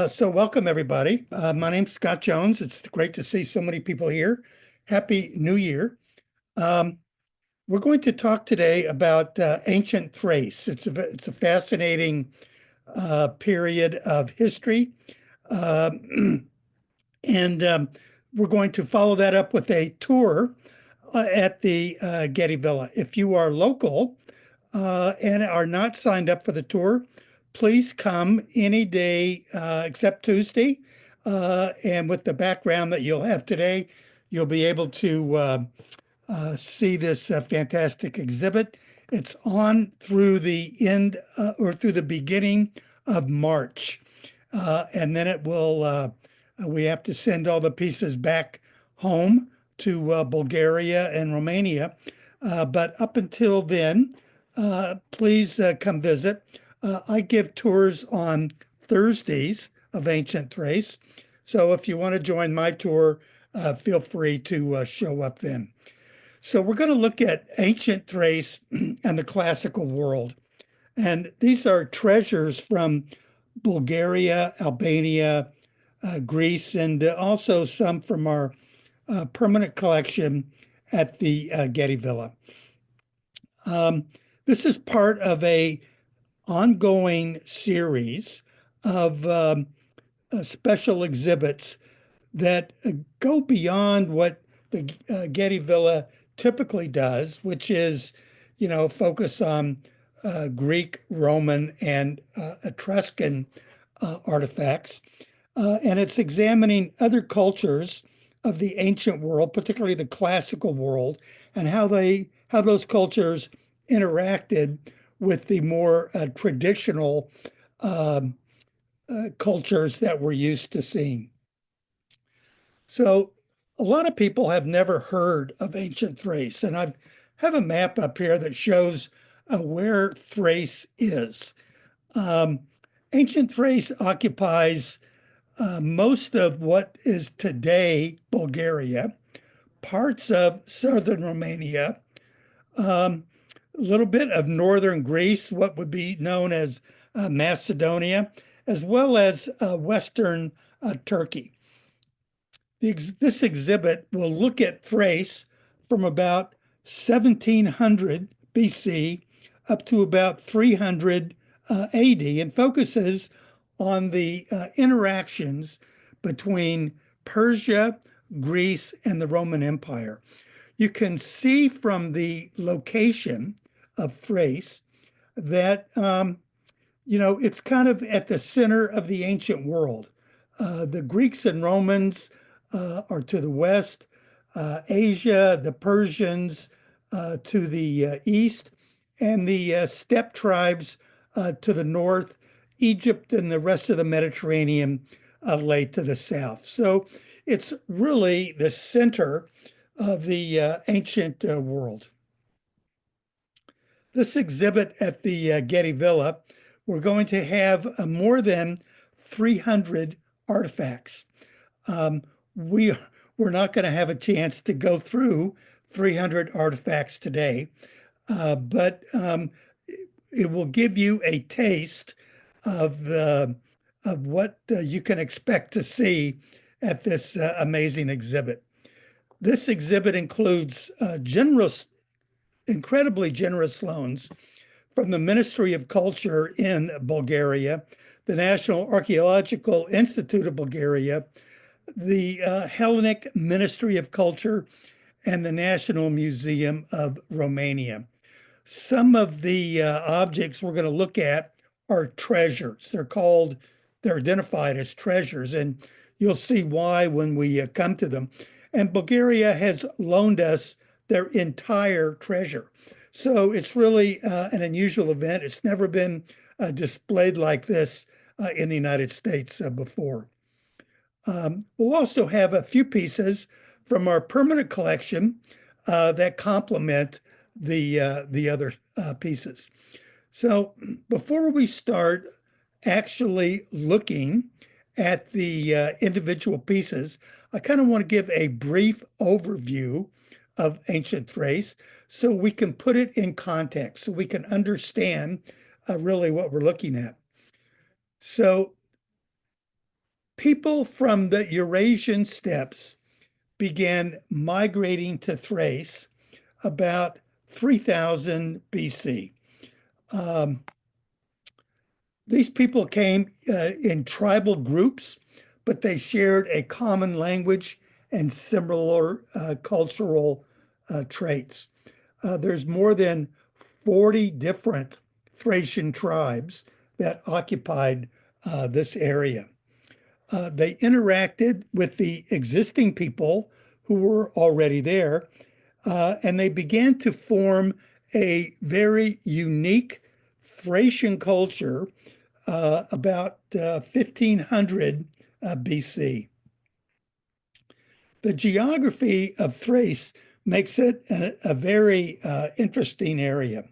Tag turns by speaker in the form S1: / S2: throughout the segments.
S1: So welcome everybody. My name's Scott Jones. It's great to see so many people here. Happy New Year. Um, we're going to talk today about ancient Thrace. It's a fascinating period of history. Um, and we're going to follow that up with a tour at the Getty Villa. If you are local and are not signed up for the tour, please come any day except Tuesday. And with the background that you'll have today, you'll be able to see this fantastic exhibit. It's on through the end or through the beginning of March. And then we have to send all the pieces back home to Bulgaria and Romania. But up until then, please come visit. I give tours on Thursdays of ancient Thrace. So if you want to join my tour, feel free to show up then. So we're going to look at ancient Thrace and the classical world. And these are treasures from Bulgaria, Albania, Greece, and also some from our permanent collection at the Getty Villa. Um, this is part of a ongoing series of special exhibits that go beyond what the Getty Villa typically does, which is, focus on Greek, Roman, and Etruscan artifacts. And it's examining other cultures of the ancient world, particularly the classical world, and how those cultures interacted with the more traditional um, cultures that we're used to seeing. So a lot of people have never heard of ancient Thrace, and I have a map up here that shows where Thrace is. Um, Ancient Thrace occupies most of what is today Bulgaria, parts of southern Romania, um, a little bit of northern Greece, what would be known as Macedonia, as well as western Turkey. This exhibit will look at Thrace from about 1700 BC up to about 300 AD and focuses on the interactions between Persia, Greece, and the Roman Empire. You can see from the location of Thrace that it's kind of at the center of the ancient world. The Greeks and Romans are to the west, Asia, the Persians to the east, and the steppe tribes to the north, Egypt and the rest of the Mediterranean lay to the south. So it's really the center of the ancient world. This exhibit at the Getty Villa, we're going to have more than 300 artifacts. Um, we, we're not going to have a chance to go through 300 artifacts today, but it will give you a taste of what you can expect to see at this amazing exhibit. This exhibit includes incredibly generous loans from the Ministry of Culture in Bulgaria, the National Archaeological Institute of Bulgaria, the Hellenic Ministry of Culture, and the National Museum of Romania. Some of the objects we're going to look at are treasures. They're identified as treasures, and you'll see why when we come to them. And Bulgaria has loaned us their entire treasure. So it's really an unusual event. It's never been displayed like this in the United States before. We'll also have a few pieces from our permanent collection that complement the other pieces. So before we start actually looking at the individual pieces, I kind of want to give a brief overview of ancient Thrace so we can put it in context, so we can understand really what we're looking at. So People from the Eurasian steppes began migrating to Thrace about 3000 BC. Um, these people came in tribal groups, but they shared a common language and similar cultural traits. There's more than 40 different Thracian tribes that occupied this area. They interacted with the existing people who were already there, and they began to form a very unique Thracian culture about 1500 BC. The geography of Thrace makes it a very interesting area.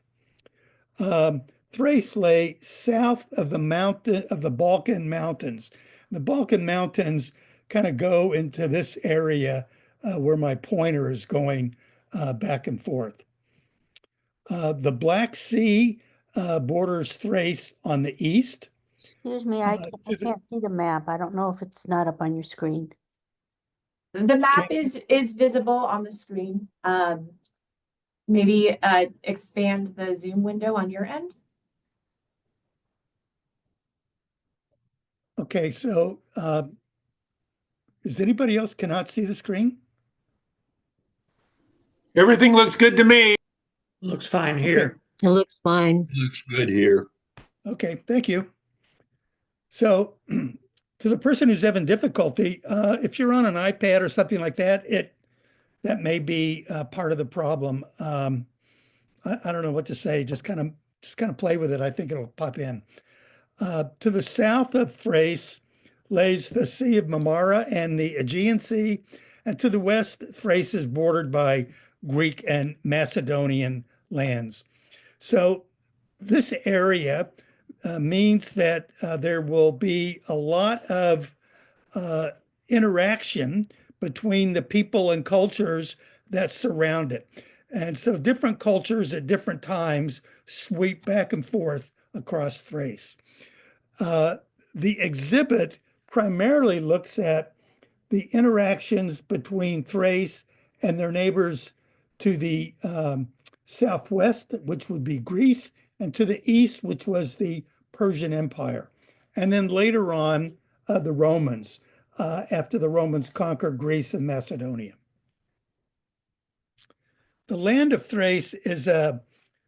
S1: Thrace lay south of the Balkan Mountains. The Balkan Mountains kind of go into this area where my pointer is going back and forth. The Black Sea borders Thrace on the east.
S2: Excuse me, I can't see the map. I don't know if it's not up on your screen.
S3: The map is visible on the screen. Maybe expand the Zoom window on your end.
S1: Okay, so does anybody else cannot see the screen?
S4: Everything looks good to me.
S5: Looks fine here.
S2: It looks fine.
S4: Looks good here.
S1: Okay, thank you. So to the person who's having difficulty, if you're on an iPad or something like that, that may be part of the problem. I don't know what to say. Just kind of play with it. I think it'll pop in. To the south of Thrace lays the Sea of Marmara and the Aegean Sea, and to the west, Thrace is bordered by Greek and Macedonian lands. So this area means that there will be a lot of interaction between the people and cultures that surround it. And so different cultures at different times sweep back and forth across Thrace. The exhibit primarily looks at the interactions between Thrace and their neighbors to the southwest, which would be Greece, and to the east, which was the Persian Empire. And then later on, the Romans, after the Romans conquered Greece and Macedonia. The land of Thrace is a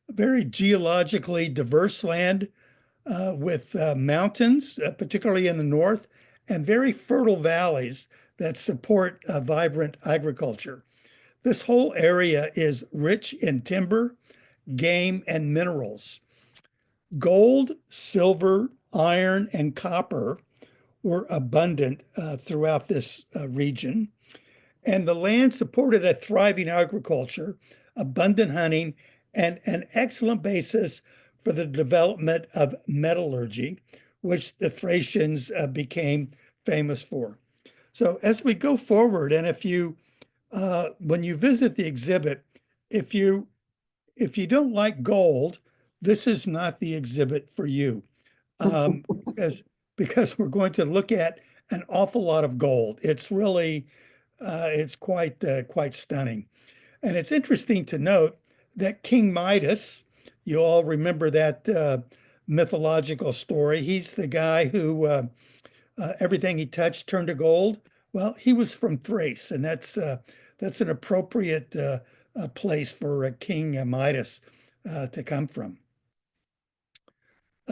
S1: very geologically diverse land with mountains, particularly in the north, and very fertile valleys that support vibrant agriculture. This whole area is rich in timber, game, and minerals. Gold, silver, iron, and copper were abundant throughout this region. And the land supported a thriving agriculture, abundant hunting, and an excellent basis for the development of metallurgy, which the Thracians became famous for. So as we go forward, and if you, when you visit the exhibit, if you don't like gold, this is not the exhibit for you, because we're going to look at an awful lot of gold. It's really, it's quite stunning. And it's interesting to note that King Midas, you all remember that mythological story. He's the guy who everything he touched turned to gold. Well, he was from Thrace, and that's an appropriate place for King Midas to come from.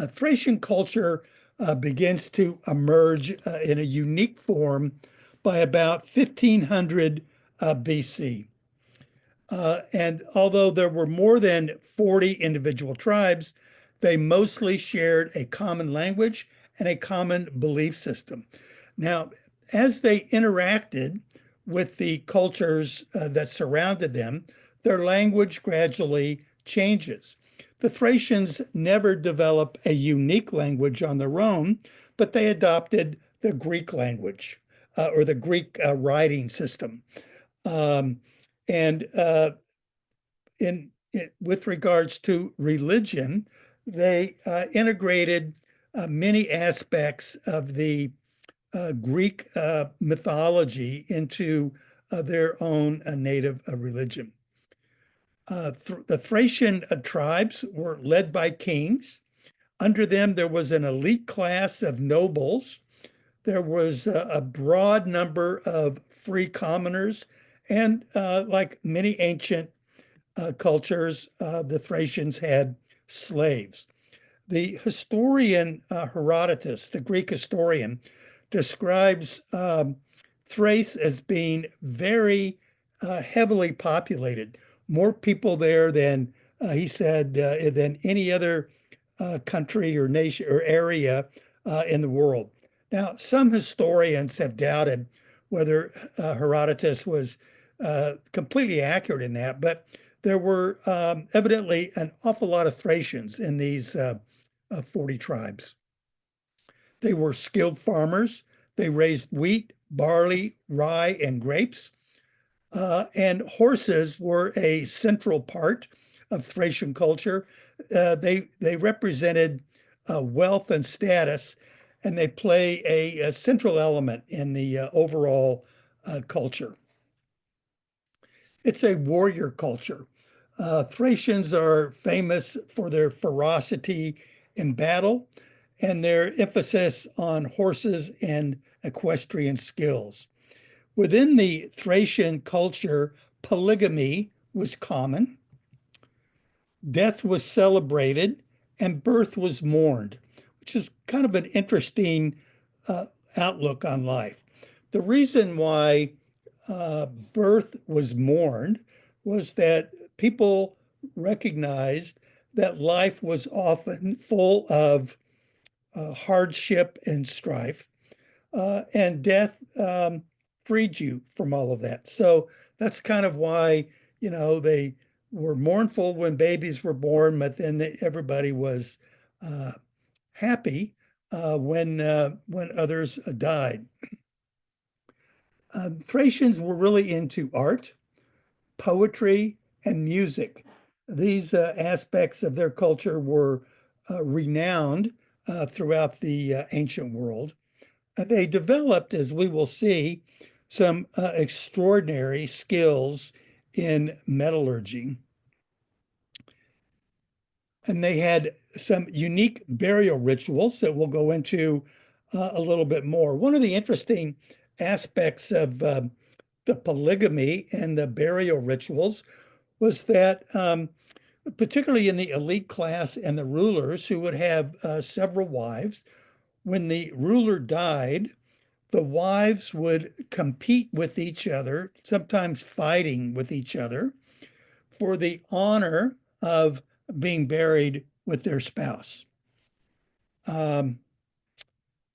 S1: Thracian culture begins to emerge in a unique form by about 1500 BC. And although there were more than 40 individual tribes, they mostly shared a common language and a common belief system. Now, as they interacted with the cultures that surrounded them, their language gradually changes. The Thracians never developed a unique language on their own, but they adopted the Greek language or the Greek writing system. With regards to religion, they integrated many aspects of the Greek mythology into their own native religion. The Thracian tribes were led by kings. Under them, there was an elite class of nobles. There was a broad number of free commoners. And like many ancient cultures, the Thracians had slaves. The historian Herodotus, the Greek historian, describes Thrace as being very heavily populated, more people there than he said than any other country or nation or area in the world. Now, some historians have doubted whether Herodotus was completely accurate in that, but there were evidently an awful lot of Thracians in these 40 tribes. They were skilled farmers. They raised wheat, barley, rye, and grapes. And horses were a central part of Thracian culture. They represented wealth and status, and they play a central element in the overall culture. It's a warrior culture. Thracians are famous for their ferocity in battle and their emphasis on horses and equestrian skills. Within the Thracian culture, polygamy was common, death was celebrated, and birth was mourned, which is kind of an interesting outlook on life. The reason why birth was mourned was that people recognized that life was often full of hardship and strife, and death freed you from all of that. So that's kind of why, they were mournful when babies were born, but then everybody was happy when others died. Thracians were really into art, poetry, and music. These aspects of their culture were renowned throughout the ancient world. They developed, as we will see, some extraordinary skills in metallurgy. And they had some unique burial rituals that we'll go into a little bit more. One of the interesting aspects of the polygamy and the burial rituals was that, particularly in the elite class and the rulers who would have several wives, when the ruler died, the wives would compete with each other, sometimes fighting with each other, for the honor of being buried with their spouse. I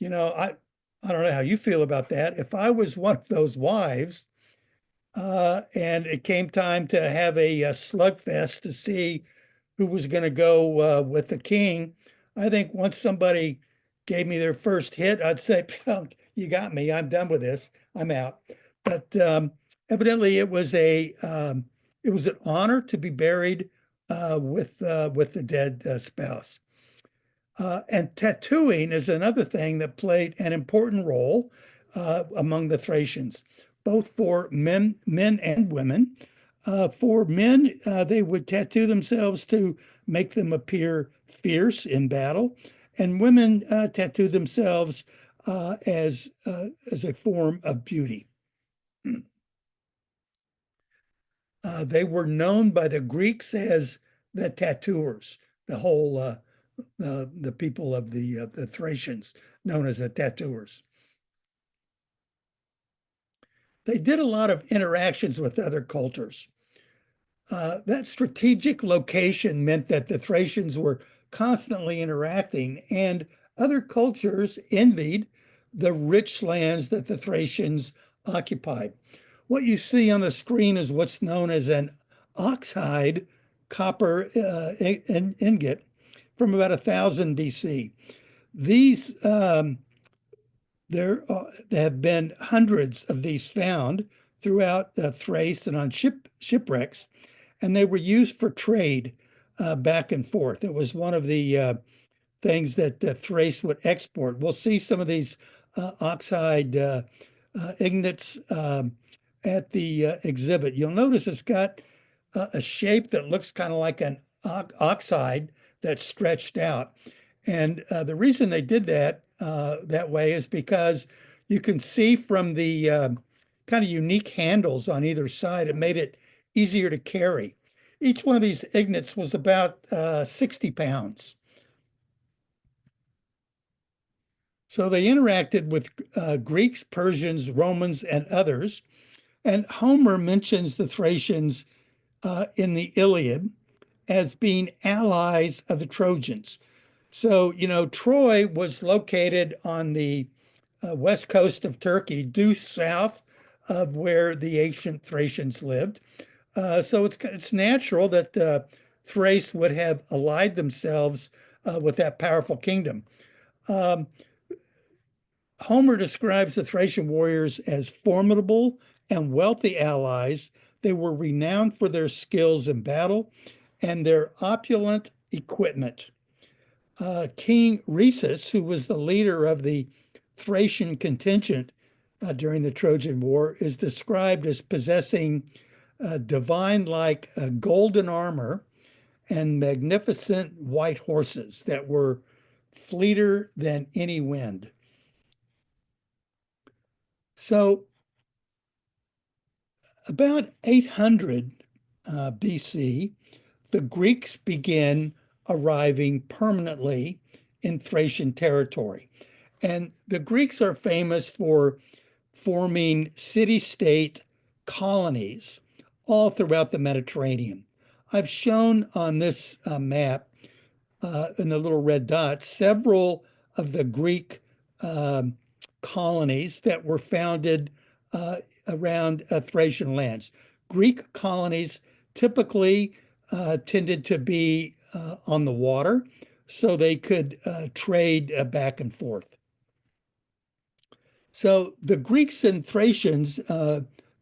S1: don't know how you feel about that. If I was one of those wives, and it came time to have a slugfest to see who was going to go with the king, I think once somebody gave me their first hit, I'd say, "You got me. I'm done with this. I'm out." But evidently, it was an honor to be buried with the dead spouse. And tattooing is another thing that played an important role among the Thracians, both for men and women. For men, they would tattoo themselves to make them appear fierce in battle, and women tattoo themselves as a form of beauty. They were known by the Greeks as the tattooers. The people of the Thracians, known as the tattooers. They did a lot of interactions with other cultures. That strategic location meant that the Thracians were constantly interacting, and other cultures envied the rich lands that the Thracians occupied. What you see on the screen is what's known as an oxhide copper ingot from about 1000 BC. These there have been hundreds of these found throughout Thrace and on shipwrecks, and they were used for trade back and forth. It was one of the things that Thrace would export. We'll see some of these oxide ignits at the exhibit. You'll notice it's got a shape that looks kind of like an oxide that's stretched out. And the reason they did that that way is because you can see from the kind of unique handles on either side, it made it easier to carry. Each one of these ignits was about 60 pounds. So they interacted with Greeks, Persians, Romans, and others. And Homer mentions the Thracians in the Iliad as being allies of the Trojans. So, Troy was located on the west coast of Turkey, due south of where the ancient Thracians lived. So it's natural that Thrace would have allied themselves with that powerful kingdom. Um, Homer describes the Thracian warriors as formidable and wealthy allies. They were renowned for their skills in battle and their opulent equipment. King Rhesus, who was the leader of the Thracian contingent during the Trojan War, is described as possessing divine-like golden armor and magnificent white horses that were fleeter than any wind. So about 800 BC, the Greeks began arriving permanently in Thracian territory. And the Greeks are famous for forming city-state colonies all throughout the Mediterranean. I've shown on this map in the little red dots several of the Greek um, colonies that were founded around Thracian lands. Greek colonies typically tended to be on the water, so they could trade back and forth. So the Greeks and Thracians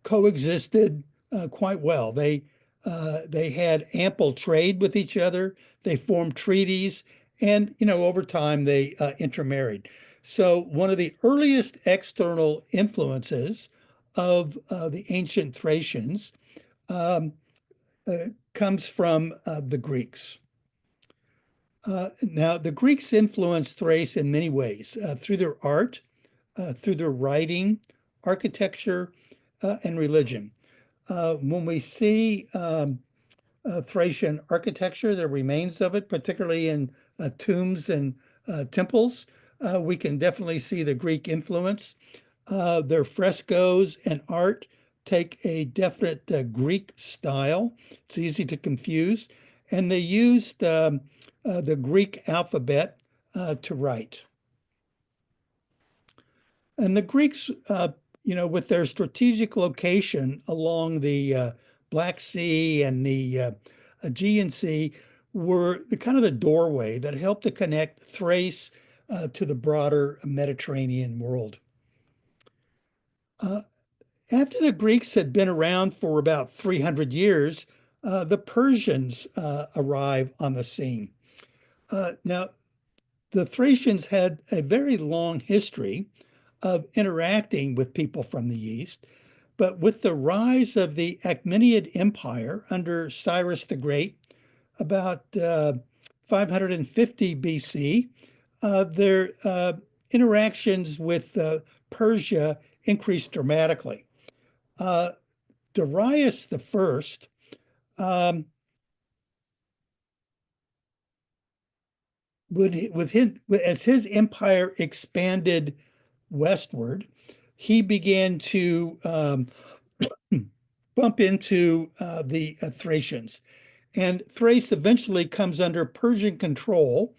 S1: coexisted quite well. They had ample trade with each other. They formed treaties, and over time they intermarried. So one of the earliest external influences of the ancient Thracians um, comes from the Greeks. Now, the Greeks influenced Thrace in many ways through their art, through their writing, architecture, and religion. When we see Thracian architecture, the remains of it, particularly in tombs and temples, we can definitely see the Greek influence. Their frescoes and art take a definite Greek style. It's easy to confuse. And they used the Greek alphabet to write. And the Greeks, with their strategic location along the Black Sea and the Aegean Sea, were the kind of the doorway that helped to connect Thrace to the broader Mediterranean world. After the Greeks had been around for about 300 years, the Persians arrive on the scene. Now, the Thracians had a very long history of interacting with people from the East, but with the rise of the Achaemenid Empire under Cyrus the Great, about 550 BC, their interactions with Persia increased dramatically. Darius the First as his empire expanded westward, he began to bump into the Thracians. And Thrace eventually comes under Persian control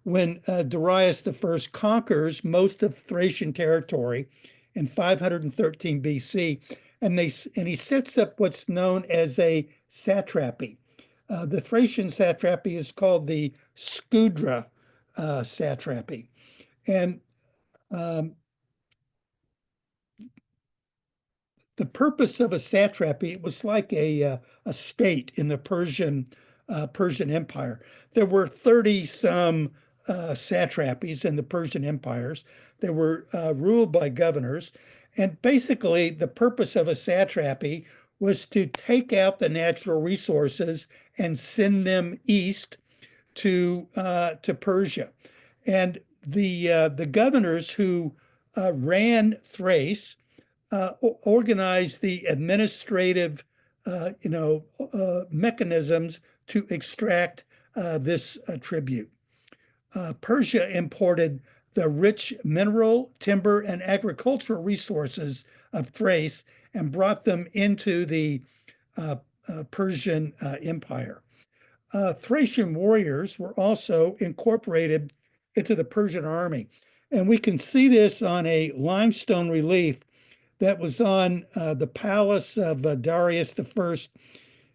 S1: when Darius I conquers most of Thracian territory in 513 BC. And he sets up what's known as a satrapy. The Thracian satrapy is called the Scudra satrapy. And the purpose of a satrapy, it was like a state in the Persian Empire. There were 30 some satrapies in the Persian empires. They were ruled by governors. And basically, the purpose of a satrapy was to take out the natural resources and send them east to Persia. And the governors who ran Thrace organized the administrative, mechanisms to extract this tribute. Persia imported the rich mineral, timber, and agricultural resources of Thrace and brought them into the Persian Empire. Thracian warriors were also incorporated into the Persian army. And we can see this on a limestone relief that was on the palace of Darius I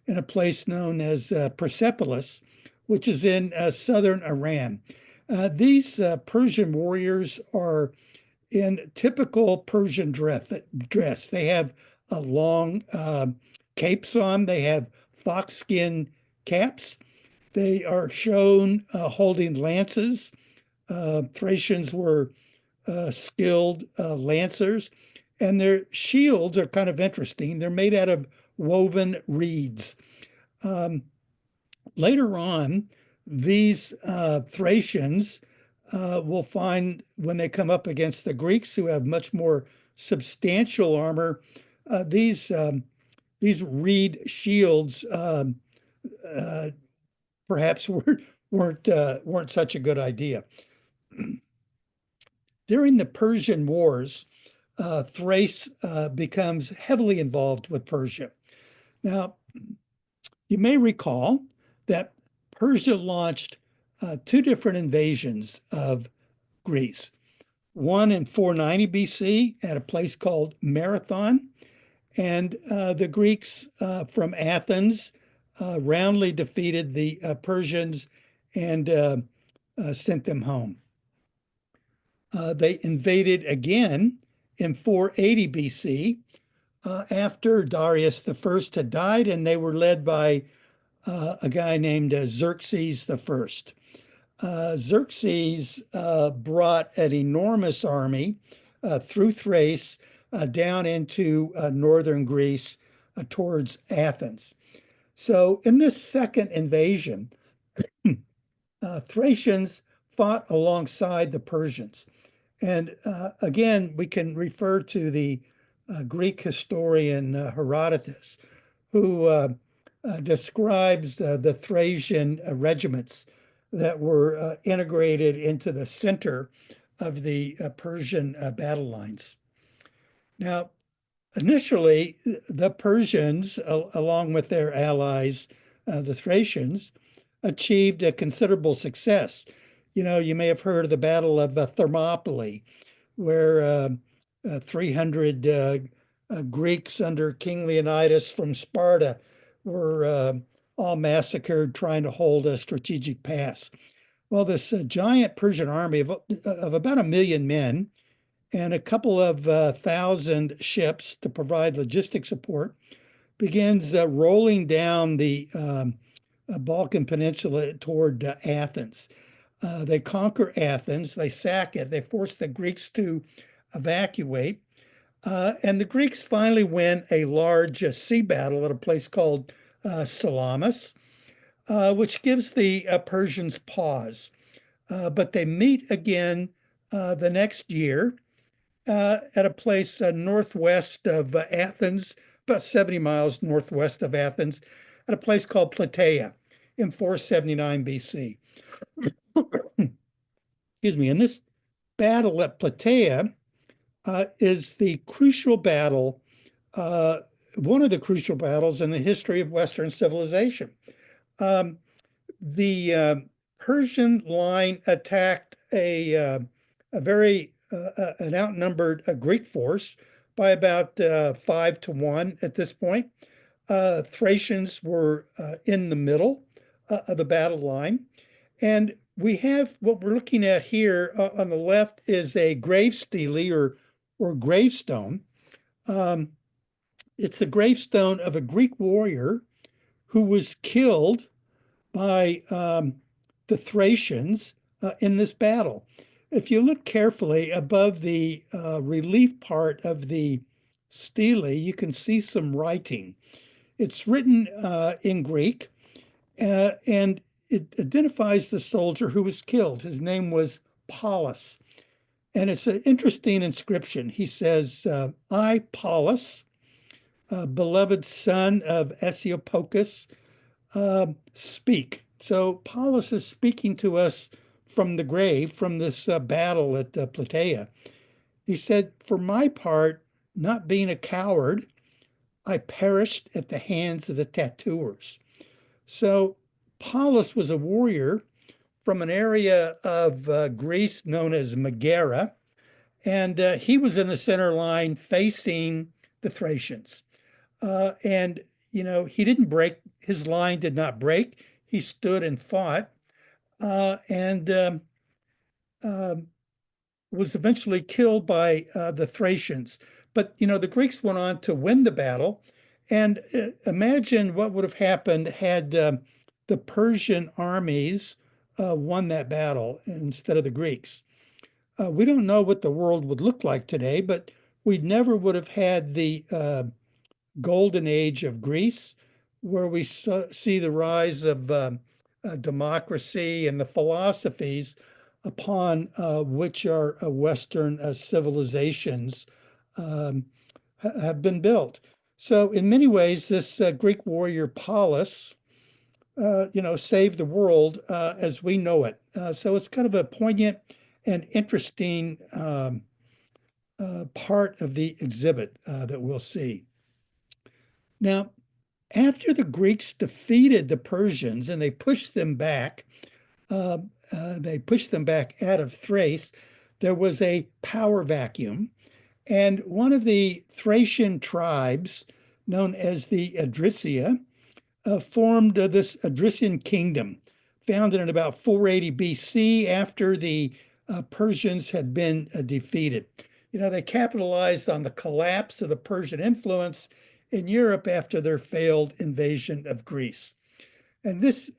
S1: in a place known as Persepolis, which is in southern Iran. These Persian warriors are in typical Persian dress. They have long capes on, they have foxskin caps. They are shown holding lances. Thracians were skilled lancers, and their shields are kind of interesting. They're made out of woven reeds. Later on, these Thracians will find when they come up against the Greeks, who have much more substantial armor, these reed shields perhaps weren't such a good idea. During the Persian Wars, Thrace becomes heavily involved with Persia. Now, you may recall that Persia launched two different invasions of Greece. One in 490 BC at a place called Marathon, and the Greeks from Athens roundly defeated the Persians and sent them home. They invaded again in 480 BC after Darius I had died, and they were led by a guy named Xerxes I. Xerxes brought an enormous army through Thrace down into northern Greece towards Athens. So in this second invasion, Thracians fought alongside the Persians. And again, we can refer to the Greek historian Herodotus, who describes the Thracian regiments that were integrated into the center of the Persian battle lines. Now, initially, the Persians, along with their allies, the Thracians, achieved a considerable success. You may have heard of the Battle of Thermopylae, where 300 Greeks under King Leonidas from Sparta were all massacred trying to hold a strategic pass. Well, this giant Persian army of about 1 million men and a couple of thousand ships to provide logistic support begins rolling down the Balkan Peninsula toward Athens. They conquer Athens, they sack it, they force the Greeks to evacuate, and the Greeks finally win a large sea battle at a place called Salamis, which gives the Persians pause. But they meet again the next year at a place northwest of Athens, about 70 miles northwest of Athens, at a place called Plataea in 479 BC. Excuse me. And this battle at Plataea is the crucial battle, one of the crucial battles in the history of Western civilization. The Persian line attacked an outnumbered Greek force by about 5-1 at this point. Thracians were in the middle of the battle line. And we have what we're looking at here on the left is a grave stele or gravestone. It's the gravestone of a Greek warrior who was killed by the Thracians in this battle. If you look carefully above the relief part of the stele, you can see some writing. It's written in Greek, and it identifies the soldier who was killed. His name was Paulus. And it's an interesting inscription. He says, I, Paulus, beloved son of Asiopokus, speak. So Paulus is speaking to us from the grave, from this battle at Plataea. He said, for my part, not being a coward, I perished at the hands of the tattooers. So Paulus was a warrior from an area of Greece known as Megara, and he was in the center line facing the Thracians. And, he didn't break, his line did not break. He stood and fought and was eventually killed by the Thracians. But, the Greeks went on to win the battle. And imagine what would have happened had the Persian armies won that battle instead of the Greeks. We don't know what the world would look like today, but we never would have had the golden age of Greece, where we see the rise of democracy and the philosophies upon which our Western civilizations have been built. So in many ways, this Greek warrior Paulus, saved the world as we know it. So it's kind of a poignant and interesting part of the exhibit that we'll see. Now, after the Greeks defeated the Persians and they pushed them back out of Thrace, there was a power vacuum. And one of the Thracian tribes, known as the Adrisia, formed this Adrician kingdom, founded in about 480 BC after the Persians had been defeated. They capitalized on the collapse of the Persian influence in Europe after their failed invasion of Greece. And this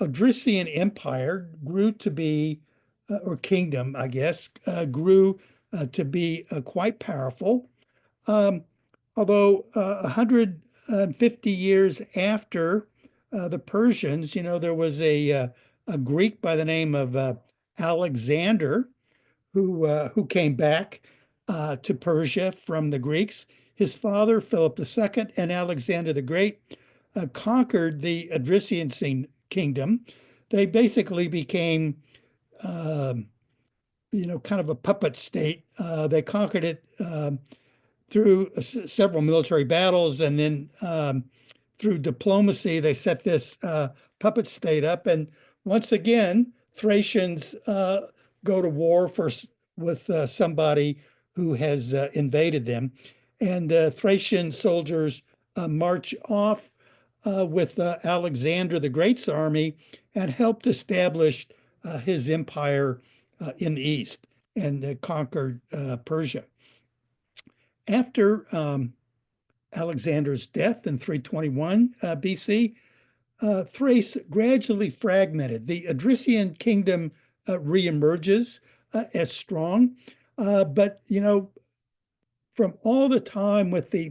S1: Odrysian empire grew to be, or kingdom, I guess, grew to be quite powerful. Although 150 years after the Persians, there was a Greek by the name of Alexander who came back to Persia from the Greeks. His father, Philip II, and Alexander the Great conquered the Odrysian kingdom. They basically became, kind of a puppet state. They conquered it through several military battles, and then through diplomacy, they set this puppet state up. And once again, Thracians go to war with somebody who has invaded them. And Thracian soldiers march off with Alexander the Great's army and helped establish his empire in the east and conquered Persia. After Alexander's death in 321 BC, Thrace gradually fragmented. The Odrysian kingdom reemerges as strong, but from all the time with the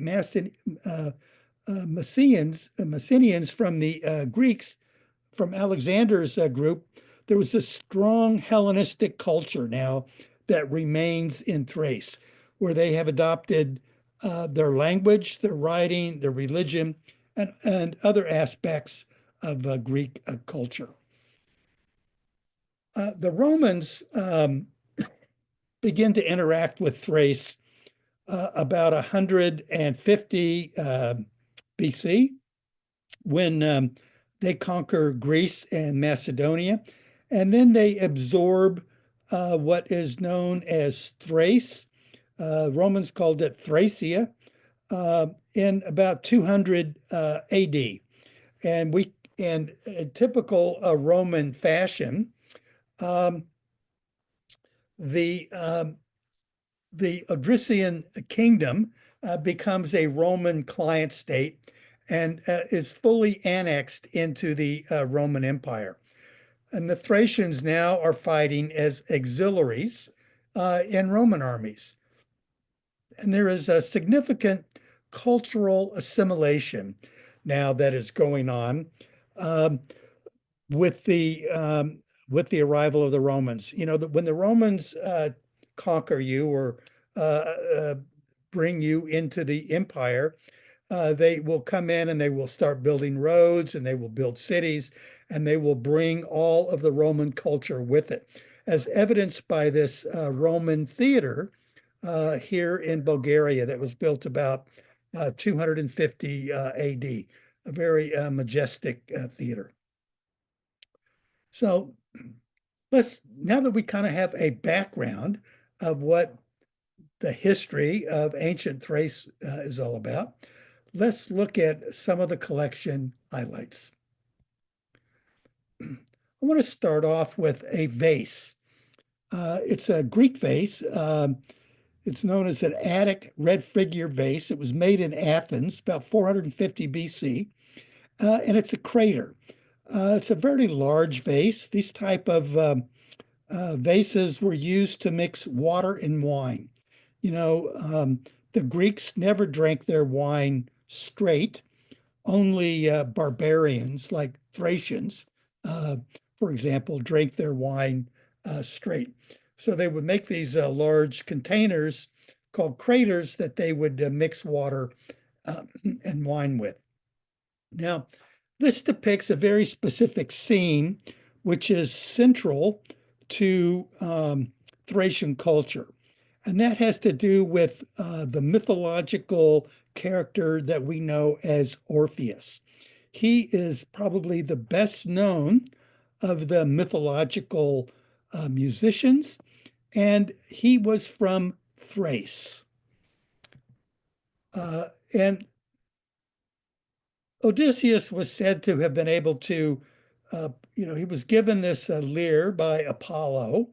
S1: Messenians from the Greeks, from Alexander's group, there was a strong Hellenistic culture now that remains in Thrace, where they have adopted their language, their writing, their religion, and other aspects of Greek culture. The Romans begin to interact with Thrace about 150 BC, when they conquer Greece and Macedonia, and then they absorb what is known as Thrace. Romans called it Thracia in about 200 AD. And in typical Roman fashion, the Odrysian kingdom becomes a Roman client state and is fully annexed into the Roman Empire. And the Thracians now are fighting as auxiliaries in Roman armies. And there is a significant cultural assimilation now that is going on um, with the arrival of the Romans. You know, when the Romans conquer you or uh, uh, bring you into the empire, they will come in and they will start building roads and they will build cities and they will bring all of the Roman culture with it, as evidenced by this Roman theater here in Bulgaria that was built about 250 AD, a very majestic theater. So now that we kind of have a background of what the history of ancient Thrace is all about, let's look at some of the collection highlights. I want to start off with a vase. It's a Greek vase. It's known as an Attic red figure vase. It was made in Athens about 450 BC, and it's a crater. It's a very large vase. These type of vases were used to mix water and wine. You know, the Greeks never drank their wine straight. Only barbarians like Thracians, uh, for example, drank their wine straight. So they would make these large containers called craters that they would mix water and wine with. Now, this depicts a very specific scene, which is central to Thracian culture. And that has to do with the mythological character that we know as Orpheus. He is probably the best known of the mythological musicians, and he was from Thrace. And Odysseus was said to have been able to, he was given this lyre by Apollo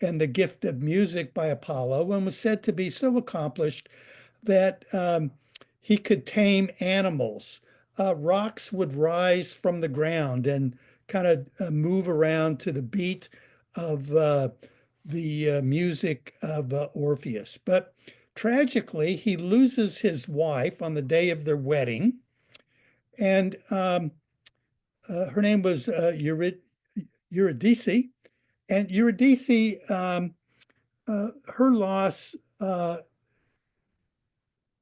S1: and the gift of music by Apollo, and was said to be so accomplished that he could tame animals. Rocks would rise from the ground and kind of move around to the beat of the music of Orpheus. But tragically, he loses his wife on the day of their wedding. And her name was Eurydice. And Eurydice, her loss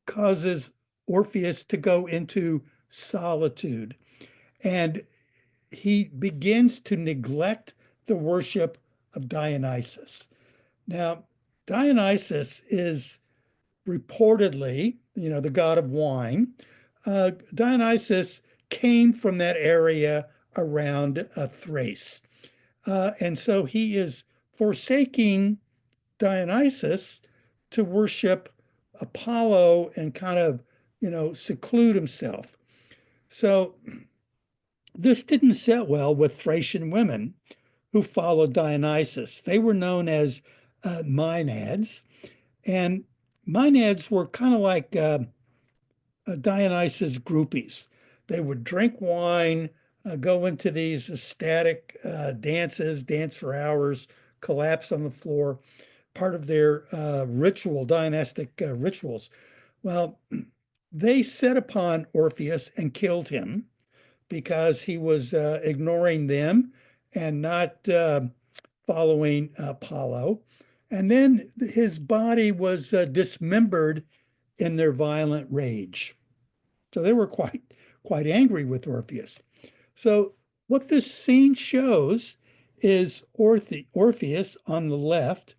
S1: causes Orpheus to go into solitude. And he begins to neglect the worship of Dionysus. Now, Dionysus is reportedly, the god of wine. Dionysus came from that area around Thrace. And so he is forsaking Dionysus to worship Apollo and kind of, seclude himself. So this didn't sit well with Thracian women who followed Dionysus. They were known as Maenads, and Maenads were kind of like Dionysus groupies. They would drink wine, go into these ecstatic dances, dance for hours, collapse on the floor, part of their dynastic rituals. Well, they set upon Orpheus and killed him because he was ignoring them and not following Apollo. And then his body was dismembered in their violent rage. So they were quite angry with Orpheus. So what this scene shows is Orpheus on the left.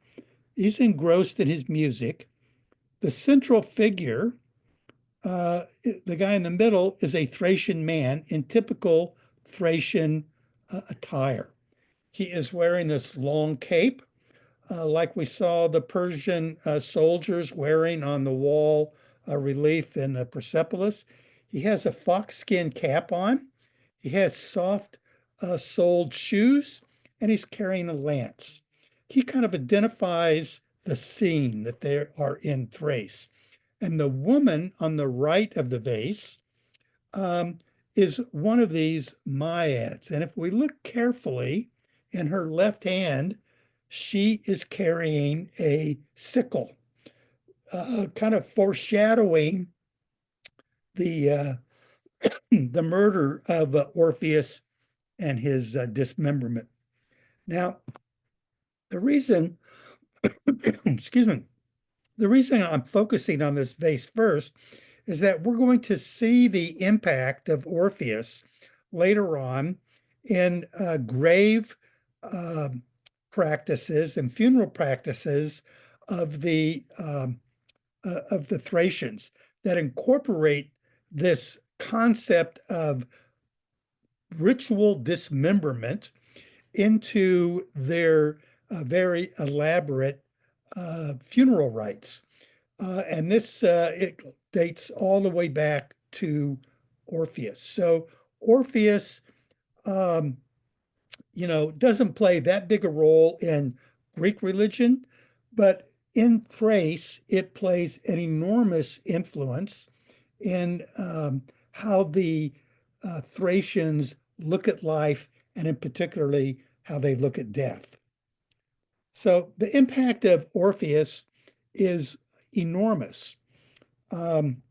S1: He's engrossed in his music. The central figure, the guy in the middle, is a Thracian man in typical Thracian attire. He is wearing this long cape, like we saw the Persian soldiers wearing on the wall relief in Persepolis. He has a foxskin cap on. He has soft soled shoes, and he's carrying a lance. He kind of identifies the scene that they are in Thrace. And the woman on the right of the vase is one of these Maiads. And if we look carefully, In her left hand, she is carrying a sickle, kind of foreshadowing the the murder of Orpheus and his dismemberment. Now, the reason, excuse me, the reason I'm focusing on this vase first is that we're going to see the impact of Orpheus later on in grave uh, practices and funeral practices of the Thracians that incorporate this concept of ritual dismemberment into their very elaborate funeral rites. And this it dates all the way back to Orpheus. So Orpheus, um, doesn't play that big a role in Greek religion, but in Thrace, it plays an enormous influence in how the Thracians look at life, and in particularly how they look at death. So the impact of Orpheus is enormous. Um,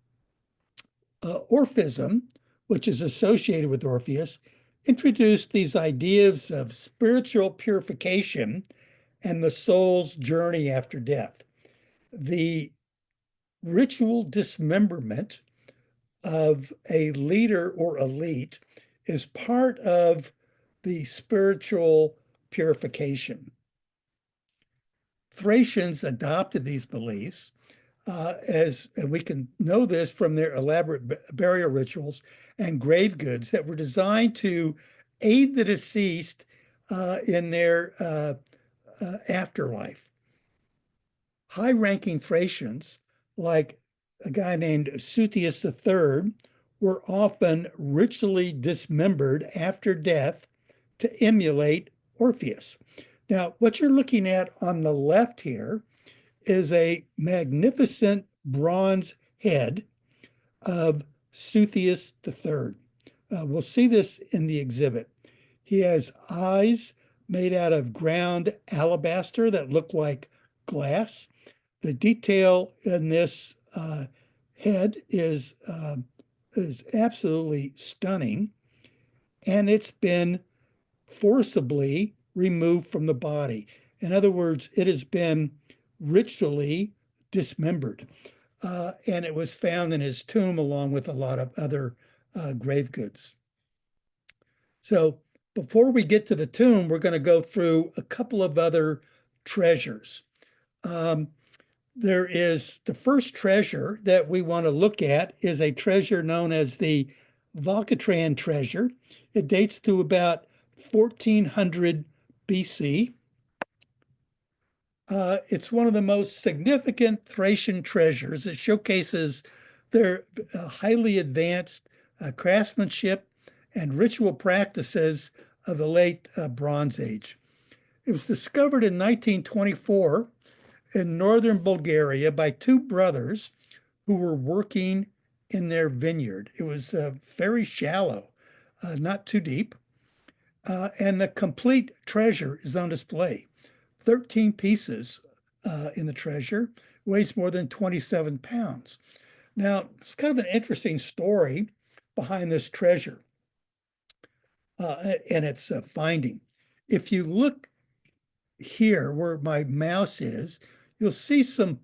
S1: Orphism, which is associated with Orpheus, introduced these ideas of spiritual purification and the soul's journey after death. The ritual dismemberment of a leader or elite is part of the spiritual purification. Thracians adopted these beliefs and we can know this from their elaborate burial rituals and grave goods that were designed to aid the deceased in their afterlife. High-ranking Thracians, like a guy named Sutius III, were often ritually dismembered after death to emulate Orpheus. Now, what you're looking at on the left here is a magnificent bronze head of Sutius III. We'll see this in the exhibit. He has eyes made out of ground alabaster that look like glass. The detail in this head is absolutely stunning, and it's been forcibly removed from the body. In other words, it has been ritually dismembered. And it was found in his tomb along with a lot of other grave goods. So before we get to the tomb, we're going to go through a couple of other treasures. There is the first treasure that we want to look at is a treasure known as the Valcatran treasure. It dates to about 1400 BC. It's one of the most significant Thracian treasures. It showcases their highly advanced craftsmanship and ritual practices of the late Bronze Age. It was discovered in 1924 in northern Bulgaria by two brothers who were working in their vineyard. It was very shallow, not too deep, and the complete treasure is on display. 13 pieces in the treasure, weighs more than 27 pounds. Now, it's kind of an interesting story behind this treasure and its finding. If you look here where my mouse is, you'll see some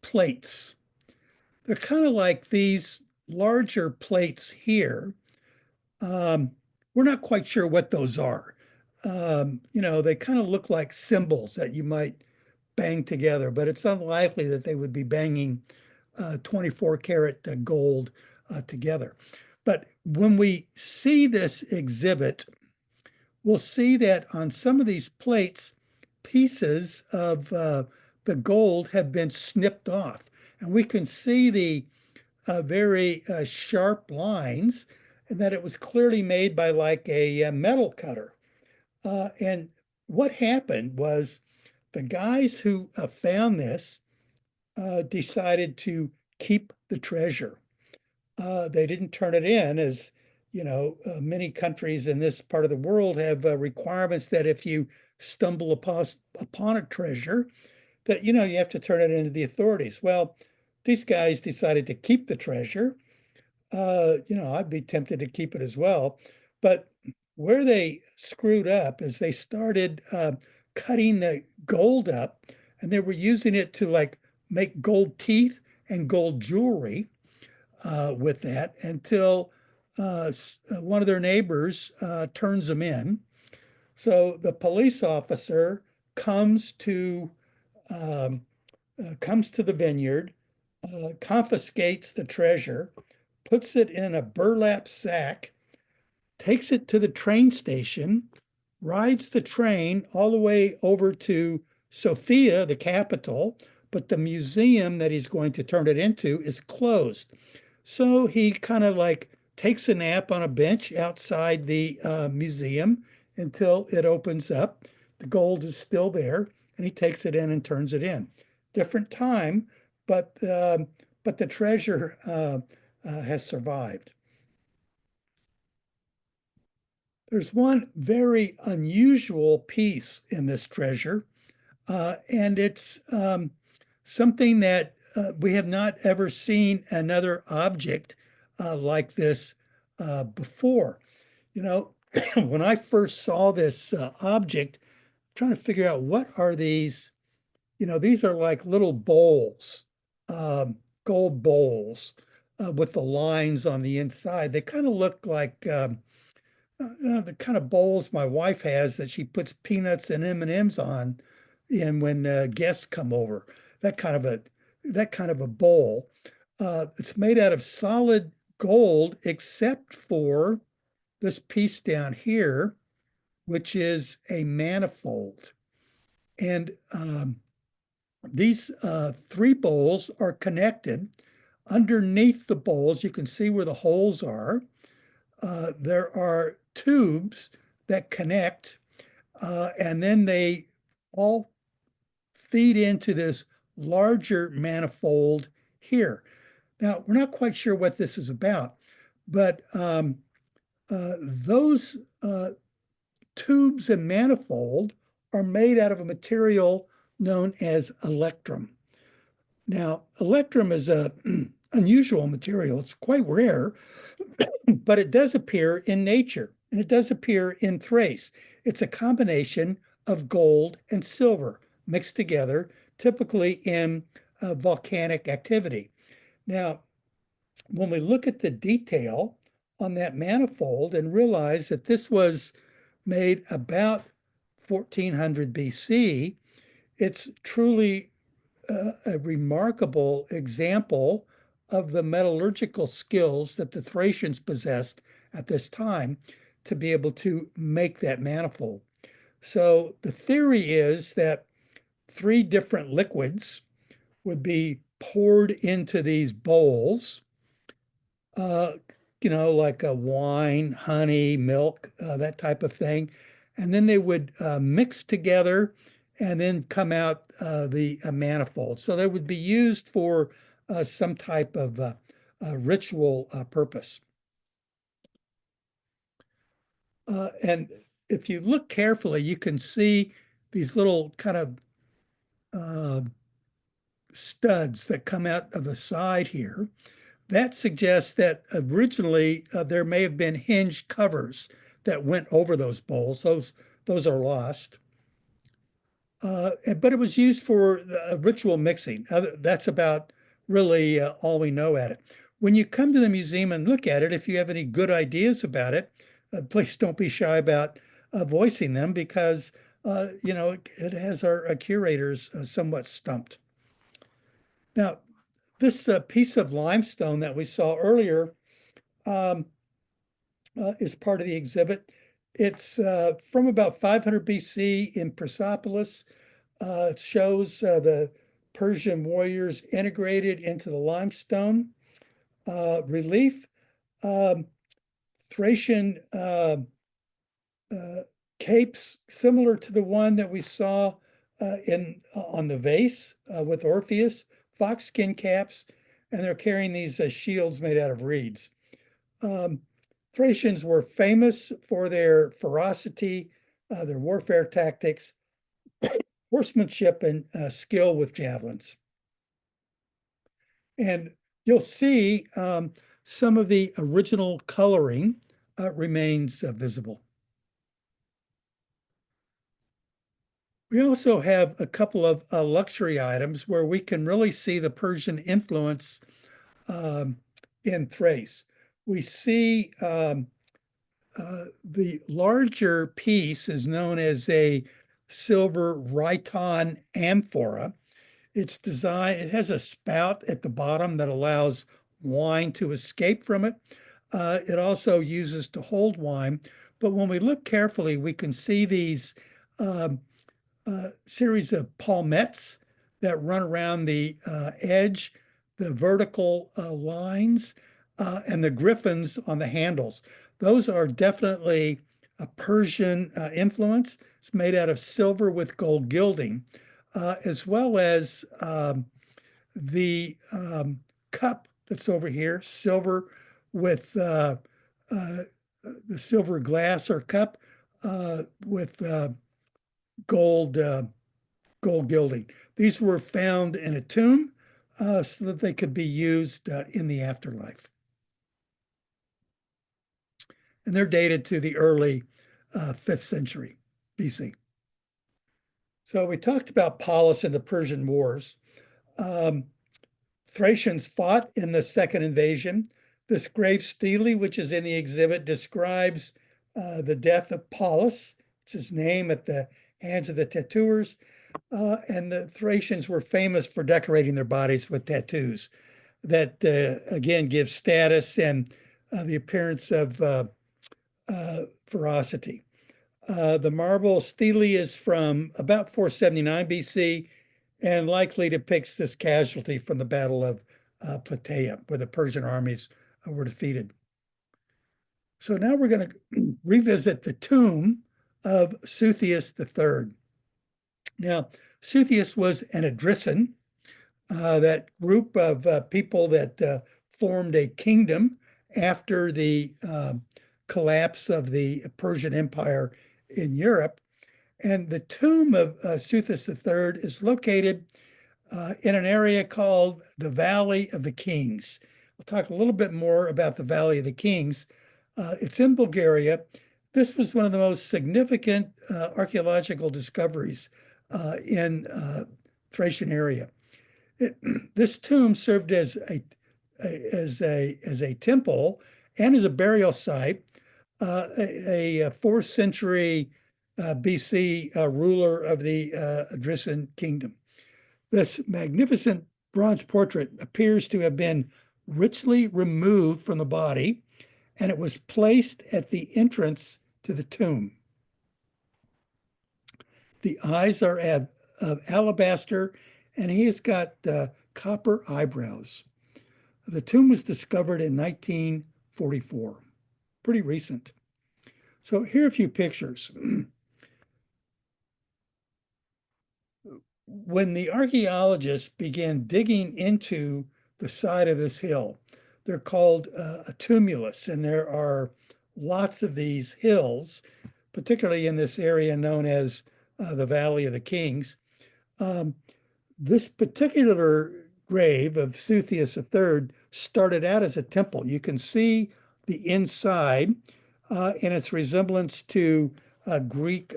S1: plates. They're kind of like these larger plates here. We're not quite sure what those are. They kind of look like symbols that you might bang together, but it's unlikely that they would be banging 24 karat gold together. But when we see this exhibit, we'll see that on some of these plates, pieces of the gold have been snipped off. And we can see the very sharp lines and that it was clearly made by like a metal cutter. And what happened was the guys who found this decided to keep the treasure. They didn't turn it in as, many countries in this part of the world have requirements that if you stumble upon a treasure, that, you have to turn it into the authorities. Well, these guys decided to keep the treasure. I'd be tempted to keep it as well. But where they screwed up is they started cutting the gold up, and they were using it to like make gold teeth and gold jewelry with that until one of their neighbors turns them in. So the police officer comes to um, comes to the vineyard, confiscates the treasure, puts it in a burlap sack, takes it to the train station, rides the train all the way over to Sofia, the capital, but the museum that he's going to turn it into is closed. So he kind of like takes a nap on a bench outside the museum until it opens up. The gold is still there, and he takes it in and turns it in. Different time, but the treasure has survived. There's one very unusual piece in this treasure, and it's something that we have not ever seen another object like this before. When I first saw this object, trying to figure out what are these. These are like little bowls, gold bowls with the lines on the inside. They kind of look like the kind of bowls my wife has that she puts peanuts and M&Ms on, and when guests come over, that kind of a bowl. It's made out of solid gold, except for this piece down here, which is a manifold. And these three bowls are connected. Underneath the bowls, you can see where the holes are. There are tubes that connect, and then they all feed into this larger manifold here. Now, we're not quite sure what this is about, but those tubes and manifold are made out of a material known as electrum. Now, electrum is a unusual material. It's quite rare, but it does appear in nature, and it does appear in Thrace. It's a combination of gold and silver mixed together, typically in volcanic activity. Now, when we look at the detail on that manifold and realize that this was made about 1400 BC, it's truly a remarkable example of the metallurgical skills that the Thracians possessed at this time to be able to make that manifold. So the theory is that three different liquids would be poured into these bowls, like a wine, honey, milk, that type of thing. And then they would mix together and then come out the manifold. So they would be used for some type of ritual purpose. And if you look carefully, you can see these little kind of studs that come out of the side here. That suggests that originally there may have been hinge covers that went over those bowls. Those are lost. But it was used for ritual mixing. That's about really all we know at it. When you come to the museum and look at it, if you have any good ideas about it, please don't be shy about voicing them, because it has our curators somewhat stumped. Now, this piece of limestone that we saw earlier is part of the exhibit. It's from about 500 BC in Persepolis. It shows the Persian warriors integrated into the limestone relief. Thracian capes similar to the one that we saw on the vase with Orpheus, foxskin caps, and they're carrying these shields made out of reeds. Thracians were famous for their ferocity, their warfare tactics, horsemanship, and skill with javelins. And you'll see some of the original coloring remains visible. We also have a couple of luxury items where we can really see the Persian influence in Thrace. We see the larger piece is known as a silver Rhyton amphora. It's designed, it has a spout at the bottom that allows wine to escape from it. It also uses to hold wine. But when we look carefully, we can see these series of palmettes that run around the edge, the vertical lines, and the griffins on the handles. Those are definitely a Persian influence. It's made out of silver with gold gilding, as well as the cup that's over here, silver with the silver glass or cup with gold gold gilding. These were found in a tomb so that they could be used in the afterlife. And they're dated to the early 5th century BC. So we talked about Paulus and the Persian Wars. Thracians fought in the second invasion. This grave stele, which is in the exhibit, describes the death of Paulus. It's his name at the hands of the tattooers. And the Thracians were famous for decorating their bodies with tattoos that, again, give status and the appearance of ferocity. The marble stele is from about 479 BC and likely depicts this casualty from the Battle of Plataea, where the Persian armies were defeated. So now we're going to revisit the tomb of Suthius III. Now, Suthius was an Edricen, that group of people that formed a kingdom after the collapse of the Persian Empire in Europe. And the tomb of Suthius III is located in an area called the Valley of the Kings. We'll talk a little bit more about the Valley of the Kings. It's in Bulgaria. This was one of the most significant archaeological discoveries in Thracian area. This tomb served as a temple and as a burial site. A 4th century BC ruler of the Edricen kingdom. This magnificent bronze portrait appears to have been richly removed from the body, and it was placed at the entrance to the tomb. The eyes are of alabaster, and he has got copper eyebrows. The tomb was discovered in 1944, pretty recent. So here are a few pictures. When the archaeologists began digging into the side of this hill, they're called a tumulus, and there are lots of these hills, particularly in this area known as the Valley of the Kings. This particular grave of Suthius III started out as a temple. You can see the inside and its resemblance to Greek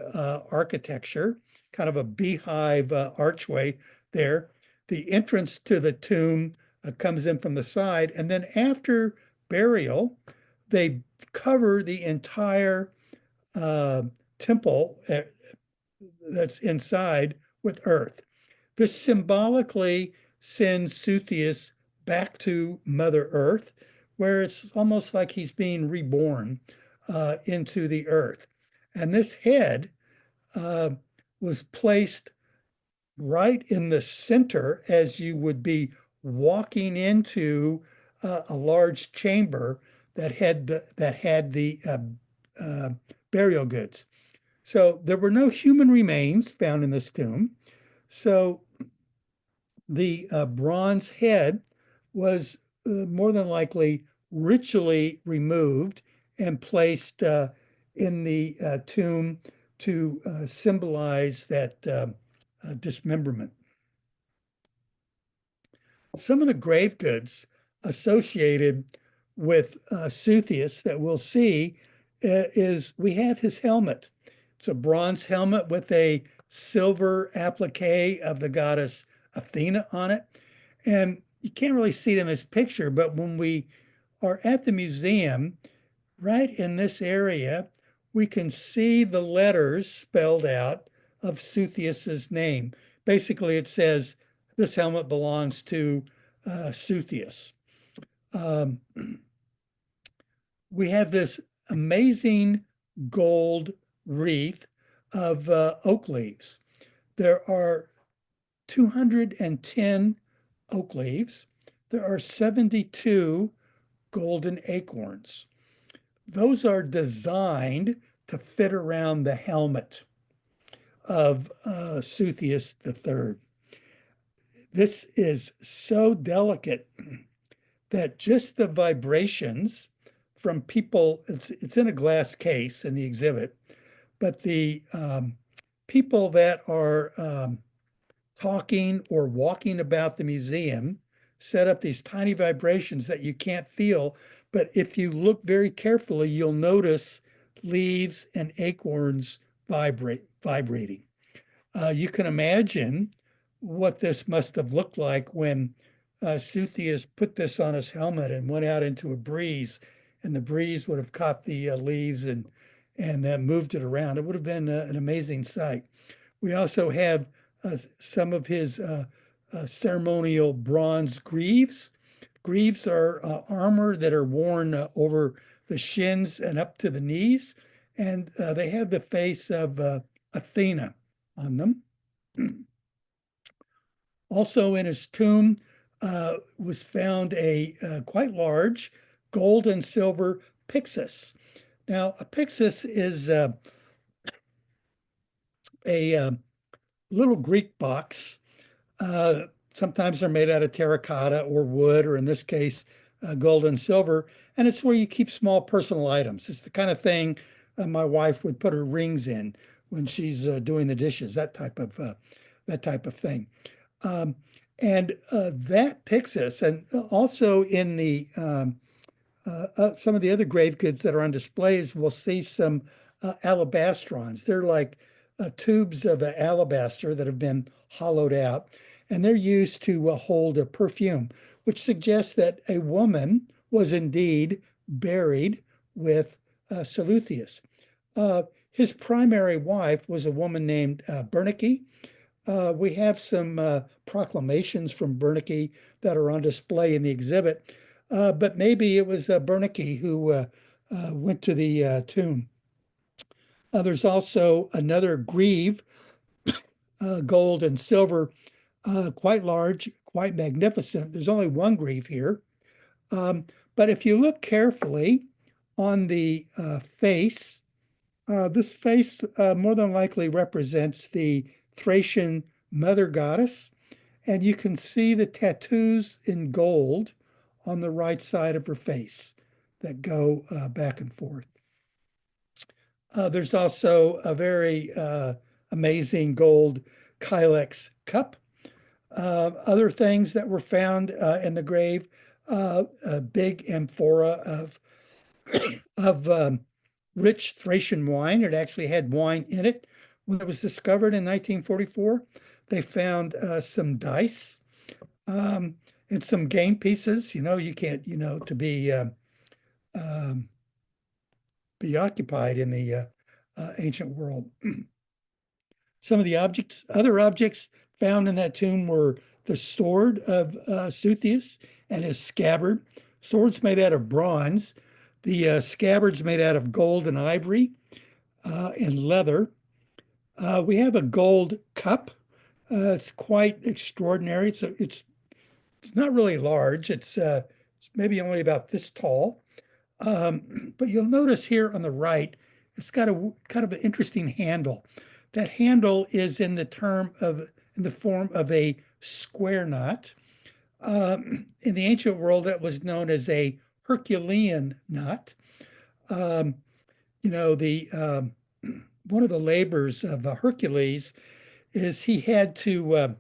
S1: architecture, kind of a beehive archway there. The entrance to the tomb comes in from the side, and then after burial, they cover the entire temple that's inside with earth. This symbolically sends Suthius back to Mother Earth, where it's almost like he's being reborn into the earth. And this head was placed right in the center as you would be walking into a large chamber that had the burial goods. So there were no human remains found in this tomb. So the bronze head was more than likely ritually removed and placed in the tomb to symbolize that dismemberment. Some of the grave goods associated with Suthius that we'll see is we have his helmet. It's a bronze helmet with a silver applique of the goddess Athena on it. And you can't really see it in this picture, but when we are at the museum, right in this area, we can see the letters spelled out of Suthius's name. Basically, it says this helmet belongs to Suthius. We have this amazing gold wreath of oak leaves. There are 210 oak leaves. There are 72 golden acorns. Those are designed to fit around the helmet of Suthius III. This is so delicate that just the vibrations from people, it's in a glass case in the exhibit, but the people that are talking or walking about the museum set up these tiny vibrations that you can't feel. But if you look very carefully, you'll notice leaves and acorns vibrating. You can imagine what this must have looked like when Suthius put this on his helmet and went out into a breeze, and the breeze would have caught the leaves and moved it around. It would have been an amazing sight. We also have some of his ceremonial bronze greaves. Greaves are armor that are worn over the shins and up to the knees, and they have the face of Athena on them. Also in his tomb was found a quite large gold and silver pyxis. Now, a pyxis is a little Greek box. Sometimes they're made out of terracotta or wood, or in this case, gold and silver. And it's where you keep small personal items. It's the kind of thing my wife would put her rings in when she's doing the dishes, that type of thing. And that pyxis, and also in the some of the other grave goods that are on displays, we'll see some alabastrons. They're like tubes of alabaster that have been hollowed out, and they're used to hold a perfume, which suggests that a woman was indeed buried with Seleucus. His primary wife was a woman named Bernice. We have some proclamations from Bernice that are on display in the exhibit, but maybe it was Bernice who went to the tomb. There's also another greave, gold and silver, quite large, quite magnificent. There's only one greave here. But if you look carefully on the face, this face more than likely represents the Thracian mother goddess, and you can see the tattoos in gold on the right side of her face that go back and forth. There's also a very amazing gold Kylex cup. Other things that were found in the grave, a big amphora of rich Thracian wine. It actually had wine in it. When it was discovered in 1944, they found some dice and some game pieces. You can't, to be occupied in the ancient world. Some of the other objects found in that tomb were the sword of Suthius and his scabbard. Swords made out of bronze. The scabbards made out of gold and ivory and leather. We have a gold cup. It's quite extraordinary. It's not really large. It's maybe only about this tall. But you'll notice here on the right, it's got a kind of an interesting handle. That handle is in the form of a square knot. In the ancient world, that was known as a Herculean knot. the one of the labors of Hercules is he had to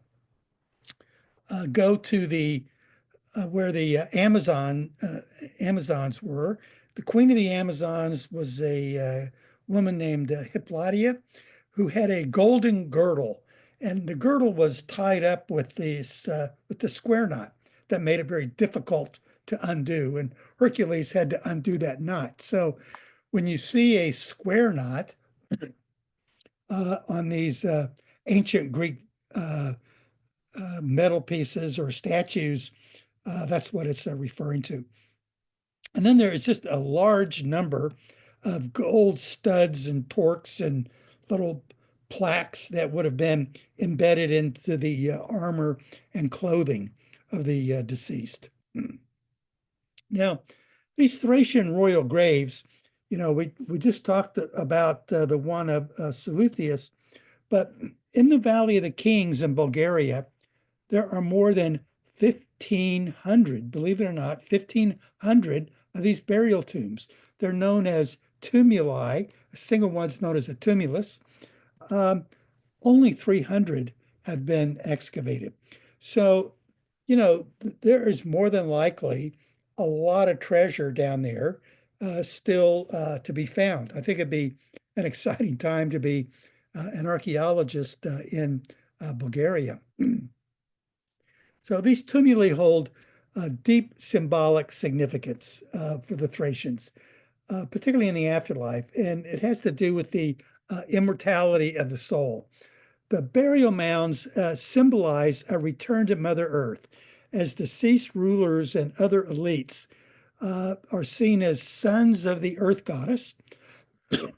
S1: go to the where the Amazons were. The queen of the Amazons was a woman named Hypatia, who had a golden girdle, and the girdle was tied up with the square knot that made it very difficult to undo, and Hercules had to undo that knot. So when you see a square knot on these ancient Greek metal pieces or statues, that's what it's referring to. And then there is just a large number of gold studs and torques and little plaques that would have been embedded into the armor and clothing of the deceased. Now, these Thracian royal graves, we just talked about the one of Seleucus, but in the Valley of the Kings in Bulgaria, there are more than 1,500, believe it or not, 1,500 of these burial tombs. They're known as tumuli. A single one's known as a tumulus. Only 300 have been excavated. So, there is more than likely a lot of treasure down there still to be found. I think it'd be an exciting time to be an archaeologist in Bulgaria. So these tumuli hold deep symbolic significance for the Thracians, particularly in the afterlife, and it has to do with the immortality of the soul. The burial mounds symbolize a return to Mother Earth, as deceased rulers and other elites are seen as sons of the Earth goddess,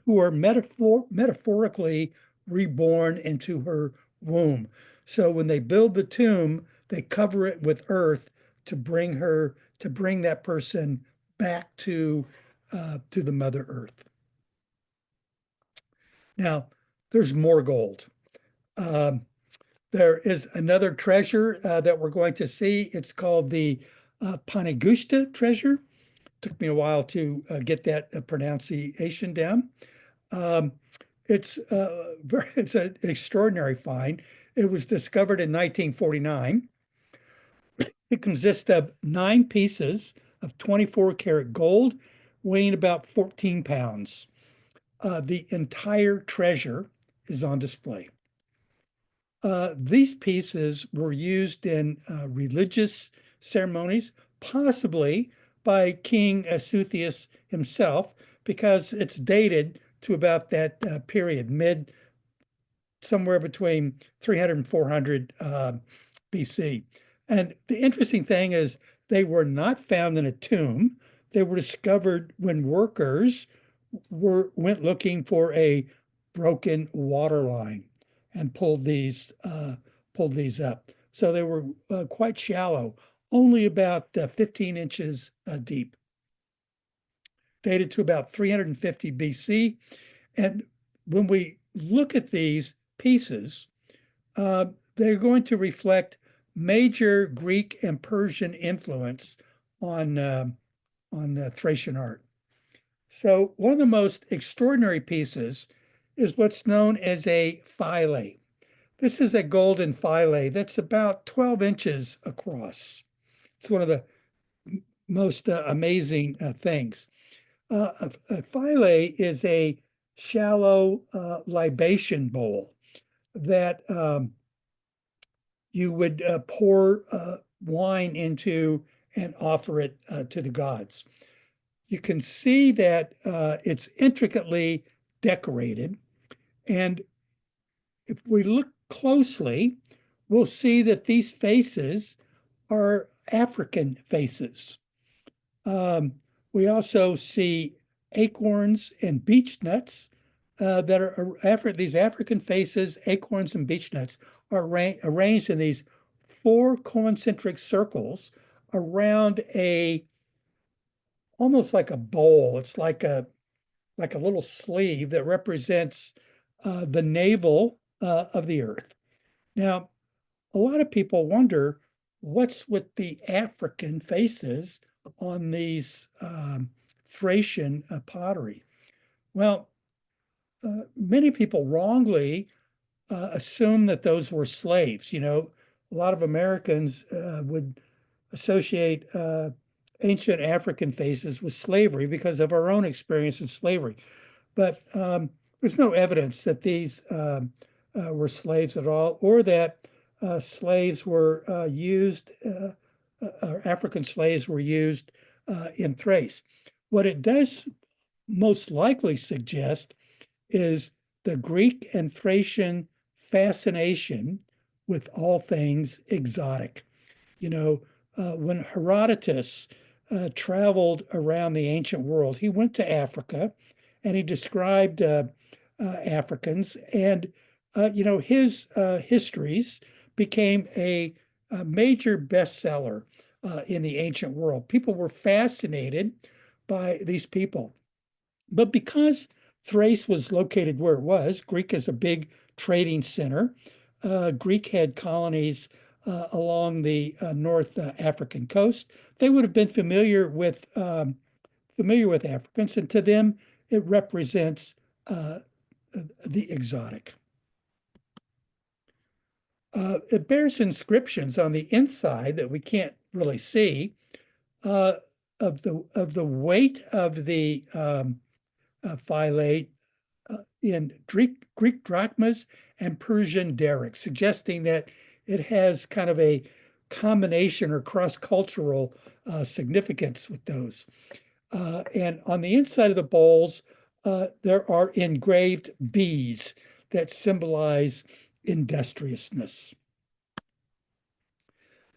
S1: who are metaphorically reborn into her womb. So when they build the tomb, they cover it with earth to bring that person back to the Mother Earth. Now, there's more gold. There is another treasure that we're going to see. It's called the Panigusta treasure. Took me a while to get that pronunciation down. It's an extraordinary find. It was discovered in 1949. It consists of 9 pieces of 24 karat gold, weighing about 14 pounds. The entire treasure is on display. These pieces were used in religious ceremonies, possibly by King Asuthius himself, because it's dated to about that period, somewhere between 300 and 400 BC. And the interesting thing is they were not found in a tomb. They were discovered when workers went looking for a broken water line and pulled these up. So they were quite shallow, only about 15 inches deep. Dated to about 350 BC. And when we look at these pieces, they're going to reflect major Greek and Persian influence on Thracian art. So one of the most extraordinary pieces is what's known as a fillet. This is a golden fillet that's about 12 inches across. It's one of the most amazing things. A fillet is a shallow libation bowl that you would pour wine into and offer it to the gods. You can see that it's intricately decorated. And if we look closely, we'll see that these faces are African faces. We also see acorns and beech nuts that are these African faces, acorns and beech nuts are arranged in these 4 concentric circles around almost like a bowl. It's like a little sleeve that represents the navel of the earth. Now, a lot of people wonder what's with the African faces on these Thracian pottery. Well, many people wrongly assume that those were slaves. A lot of Americans would associate ancient African faces with slavery because of our own experience in slavery. But there's no evidence that these were slaves at all, or that slaves were used, or African slaves were used in Thrace. What it does most likely suggest is the Greek and Thracian fascination with all things exotic. When Herodotus traveled around the ancient world, he went to Africa and he described Africans, and his histories became a major bestseller in the ancient world. People were fascinated by these people. But because Thrace was located where it was, Greek is a big trading center. Greek had colonies along the North African coast. They would have been familiar with Africans, and to them, it represents the exotic. It bears inscriptions on the inside that we can't really see of the weight of the phyllate in Greek drachmas and Persian darics, suggesting that it has kind of a combination or cross-cultural significance with those. And on the inside of the bowls, there are engraved bees that symbolize industriousness.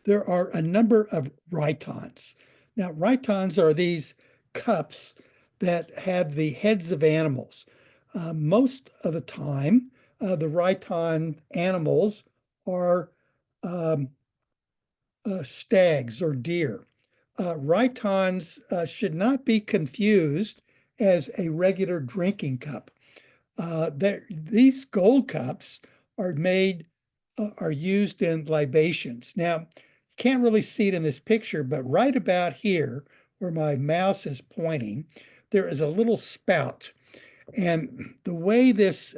S1: There are a number of rhytons. Now, rhytons are these cups that have the heads of animals. Most of the time, the rhyton animals are stags or deer. Rhytons should not be confused as a regular drinking cup. These gold cups are used in libations. Now, you can't really see it in this picture, but right about here, where my mouse is pointing, there is a little spout. And the way this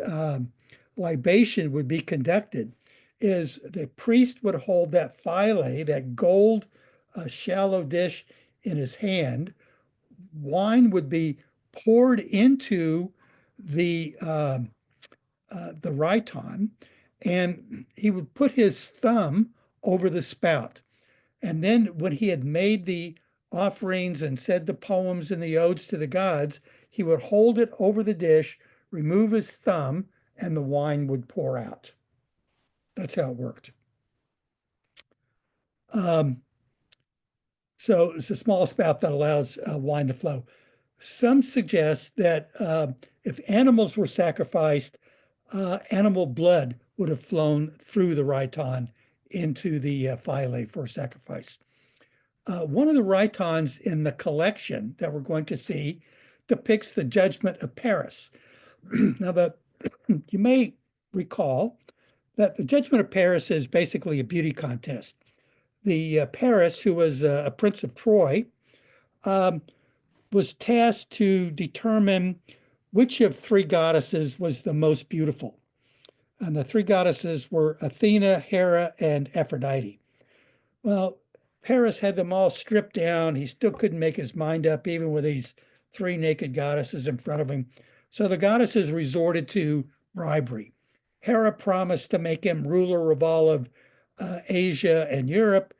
S1: libation would be conducted is the priest would hold that phyllate, that gold shallow dish in his hand. Wine would be poured into the rhyton, and he would put his thumb over the spout. And then when he had made the offerings and said the poems and the odes to the gods, he would hold it over the dish, remove his thumb, and the wine would pour out. That's how it worked. So it's a small spout that allows wine to flow. Some suggest that if animals were sacrificed, animal blood would have flown through the rhyton into the phyllate for sacrifice. One of the rhytons in the collection that we're going to see depicts the Judgment of Paris. Now, you may recall that the Judgment of Paris is basically a beauty contest. The Paris, who was a prince of Troy, was tasked to determine which of three goddesses was the most beautiful. And the three goddesses were Athena, Hera, and Aphrodite. Well, Paris had them all stripped down. He still couldn't make his mind up, even with these three naked goddesses in front of him. So the goddesses resorted to bribery. Hera promised to make him ruler of all of Asia and Europe.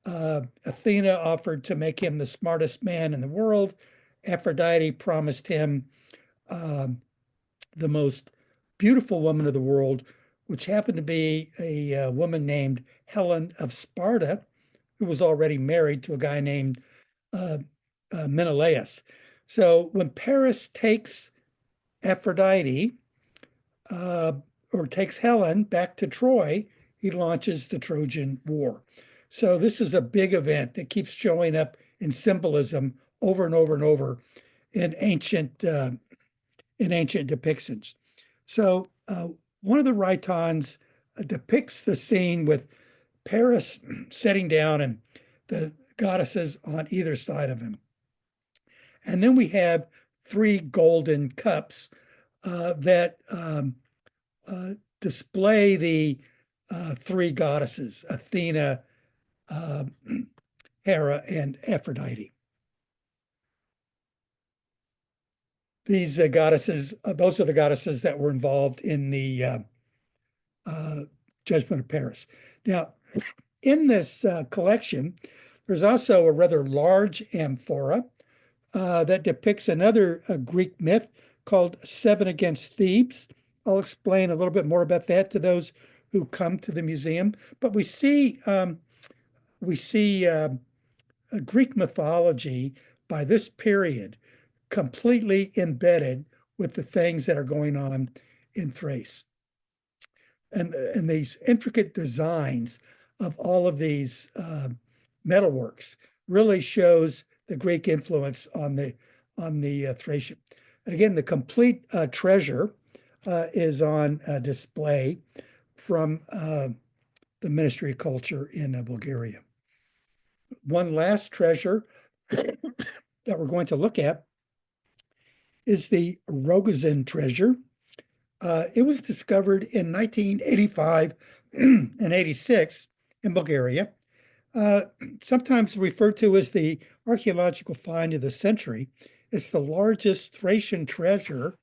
S1: Athena offered to make him the smartest man in the world. Aphrodite promised him the most beautiful woman of the world, which happened to be a woman named Helen of Sparta, who was already married to a guy named Menelaus. So when Paris takes Aphrodite or takes Helen back to Troy, he launches the Trojan War. So this is a big event that keeps showing up in symbolism over and over and over in ancient depictions. So one of the rhytons depicts the scene with Paris sitting down and the goddesses on either side of him. And then we have three golden cups that display the three goddesses, Athena, uh, Hera, and Aphrodite. These goddesses, those are the goddesses that were involved in the Judgment of Paris. Now, in this collection, there's also a rather large amphora that depicts another Greek myth called Seven Against Thebes. I'll explain a little bit more about that to those who come to the museum. But we see Greek mythology by this period completely embedded with the things that are going on in Thrace. And these intricate designs of all of these metalworks really shows the Greek influence on the Thracian. And again, the complete treasure is on display from the Ministry of Culture in Bulgaria. One last treasure that we're going to look at is the Rogozin treasure. It was discovered in 1985 and 86 in Bulgaria, sometimes referred to as the archaeological find of the century. It's the largest Thracian treasure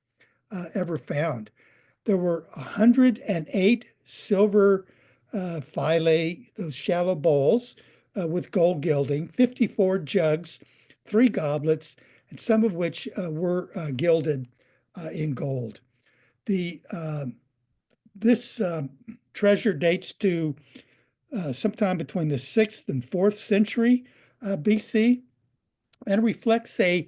S1: ever found. There were 108 silver philae, those shallow bowls with gold gilding, 54 jugs, 3 goblets, and some of which were gilded in gold. This treasure dates to sometime between the 6th and 4th century BC and reflects a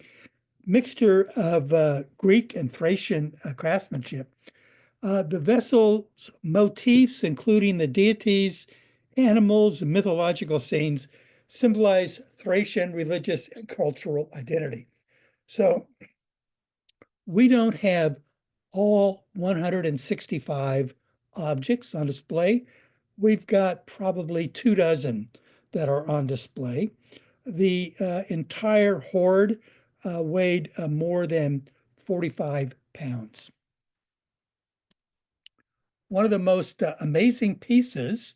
S1: mixture of Greek and Thracian craftsmanship. The vessel's motifs, including the deities, animals, and mythological scenes, symbolize Thracian religious and cultural identity. So we don't have all 165 objects on display. We've got probably 24 that are on display. The entire hoard weighed more than 45 pounds. One of the most amazing pieces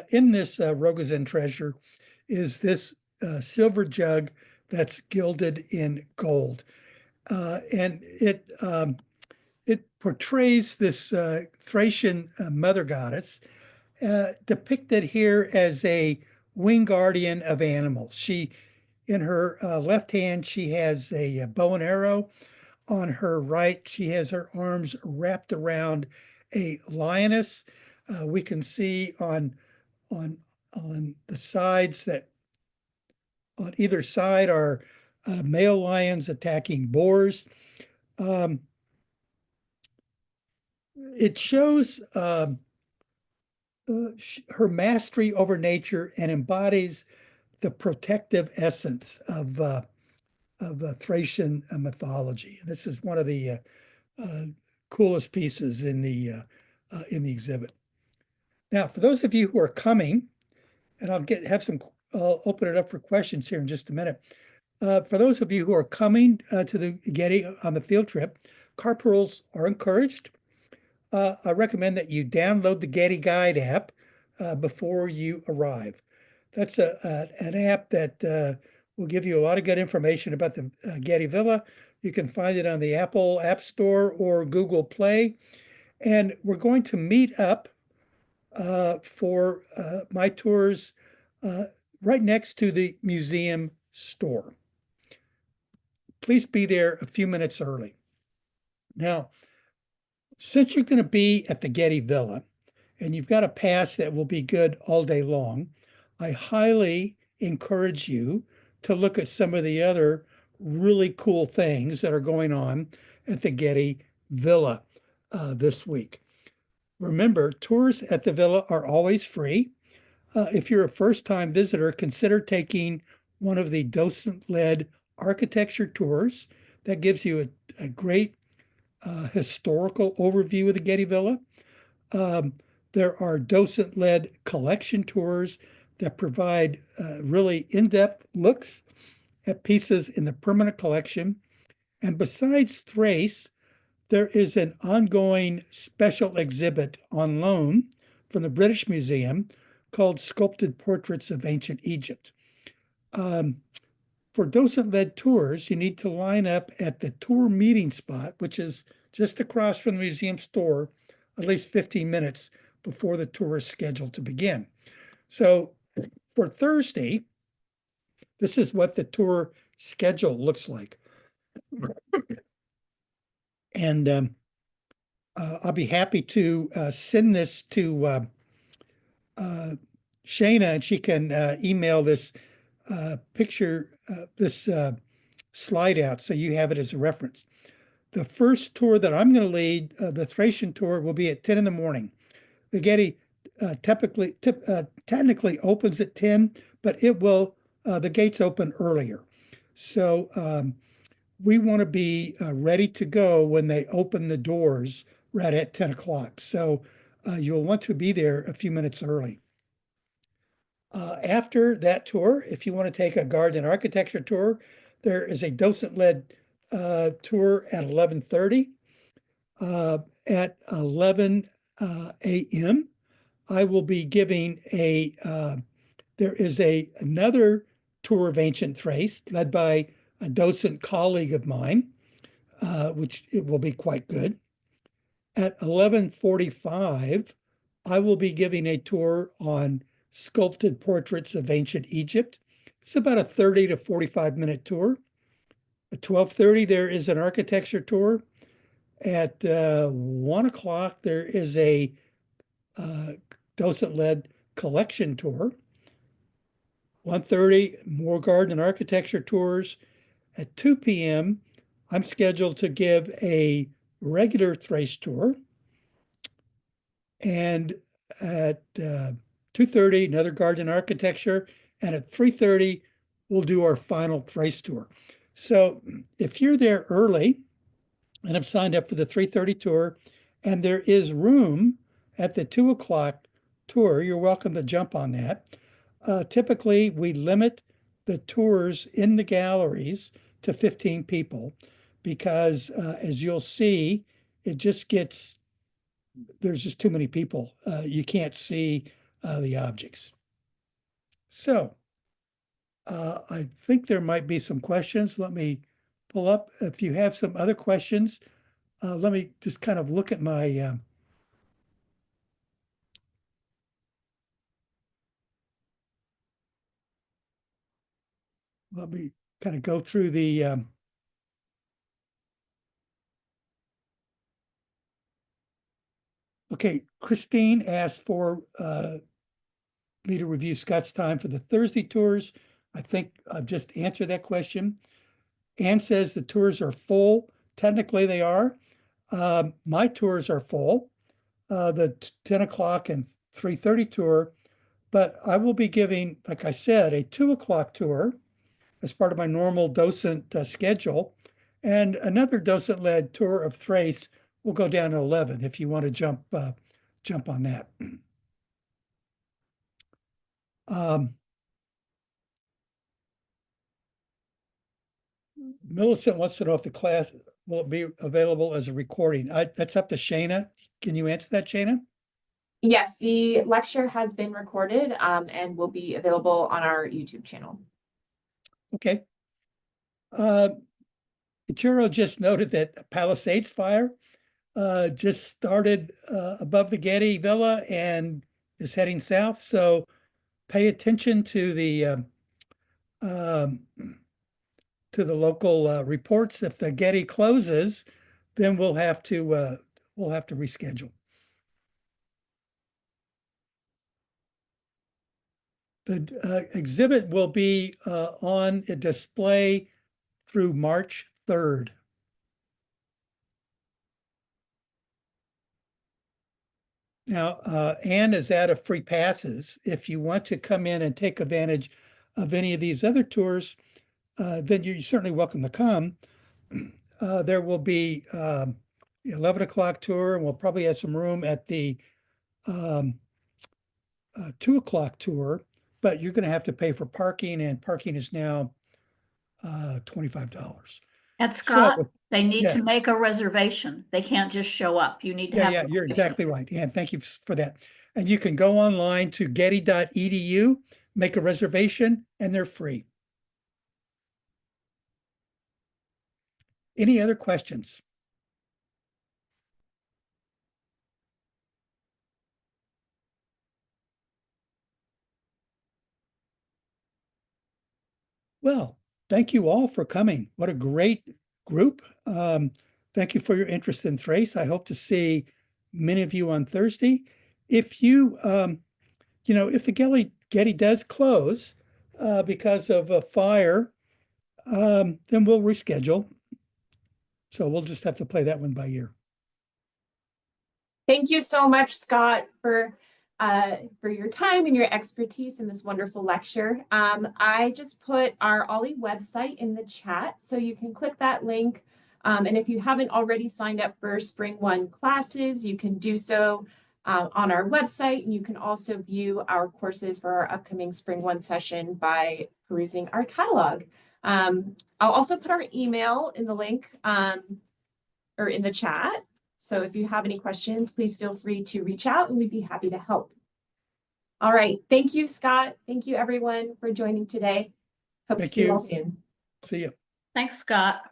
S1: in this Rogozin treasure is this silver jug that's gilded in gold. And it portrays this Thracian mother goddess depicted here as a wing guardian of animals. In her left hand, she has a bow and arrow. On her right, she has her arms wrapped around a lioness. We can see on the sides that on either side are male lions attacking boars. It shows her mastery over nature and embodies the protective essence of Thracian mythology. And this is one of the coolest pieces in the exhibit. Now, for those of you who are coming, and I'll open it up for questions here in just a minute. For those of you who are coming to the Getty on the field trip, carpools are encouraged. I recommend that you download the Getty Guide app before you arrive. That's an app that will give you a lot of good information about the Getty Villa. You can find it on the Apple App Store or Google Play. And we're going to meet up for my tours right next to the museum store. Please be there a few minutes early. Now, since you're going to be at the Getty Villa and you've got a pass that will be good all day long, I highly encourage you to look at some of the other really cool things that are going on at the Getty Villa this week. Remember, tours at the Villa are always free. If you're a first-time visitor, consider taking one of the docent-led architecture tours. That gives you a great historical overview of the Getty Villa. There are docent-led collection tours that provide really in-depth looks have pieces in the permanent collection. And besides Thrace, there is an ongoing special exhibit on loan from the British Museum called Sculpted Portraits of Ancient Egypt. For docent-led tours, you need to line up at the tour meeting spot, which is just across from the museum store, at least 15 minutes before the tour is scheduled to begin. So for Thursday, this is what the tour schedule looks like. And I'll be happy to send this to Shayna, and she can email this picture, this slide out so you have it as a reference. The first tour that I'm going to lead, the Thracian tour, will be at 10 in the morning. The Getty technically opens at 10, but it will, the gates open earlier. So we want to be ready to go when they open the doors right at 10 o'clock. So you'll want to be there a few minutes early. After that tour, if you want to take a garden architecture tour, there is a docent-led tour at 11:30. At 11 a.m., I will be giving there is another tour of ancient Thrace led by a docent colleague of mine, which it will be quite good. At 11:45, I will be giving a tour on sculpted portraits of ancient Egypt. It's about a 30 to 45-minute tour. At 12:30, there is an architecture tour. At 1 o'clock, there is a docent-led collection tour. 1:30, more garden and architecture tours. At 2 p.m., I'm scheduled to give a regular Thrace tour. And at 2:30, another garden architecture. And at 3:30, we'll do our final Thrace tour. So if you're there early and have signed up for the 3:30 tour, and there is room at the 2 o'clock tour, you're welcome to jump on that. Typically, we limit the tours in the galleries to 15 people because, as you'll see, it just gets, there's just too many people. You can't see the objects. So I think there might be some questions. Let me pull up. If you have some other questions, let me just kind of look at my let me kind of go through the okay, Christine asked for me to review Scott's time for the Thursday tours. I think I've just answered that question. Anne says the tours are full. Technically, they are. My tours are full, the 10 o'clock and 3:30 tour, but I will be giving, like I said, a 2 o'clock tour as part of my normal docent schedule. And another docent-led tour of Thrace will go down at 11 if you want to jump on that. Millicent wants to know if the class will be available as a recording. That's up to Shayna. Can you answer that, Shayna?
S3: Yes, the lecture has been recorded and will be available on our YouTube channel.
S1: Okay. Ichiro just noted that the Palisades fire just started above the Getty Villa and is heading south. So pay attention to the local reports. If the Getty closes, then we'll have to reschedule. The exhibit will be on a display through March 3rd. Now, Anne is out of free passes. If you want to come in and take advantage of any of these other tours, then you're certainly welcome to come. There will be 11 o'clock tour, and we'll probably have some room at the 2 o'clock tour, but you're going to have to pay for parking, and parking is now $25.
S6: And Scott,
S1: So,
S6: they need
S1: yeah.
S6: to make a reservation. They can't just show up. You need to
S1: Yeah,
S6: have.
S1: yeah,
S6: a
S1: you're
S6: reservation.
S1: exactly right. And thank you for that. And you can go online to getty.edu, make a reservation, and they're free. Any other questions? Well, thank you all for coming. What a great group. Thank you for your interest in Thrace. I hope to see many of you on Thursday. If you, if the Getty does close because of a fire, then we'll reschedule. So we'll just have to play that one by ear.
S3: Thank you so much, Scott, for your time and your expertise in this wonderful lecture. I just put our Ollie website in the chat, so you can click that link. And if you haven't already signed up for Spring 1 classes, you can do so on our website. And you can also view our courses for our upcoming Spring 1 session by perusing our catalog. I'll also put our email in the link or in the chat. So if you have any questions, please feel free to reach out and we'd be happy to help. All right. Thank you, Scott. Thank you, everyone, for joining today. Hope to
S1: Thank
S3: see you all
S1: you.
S3: soon.
S1: See you.
S6: Thanks, Scott.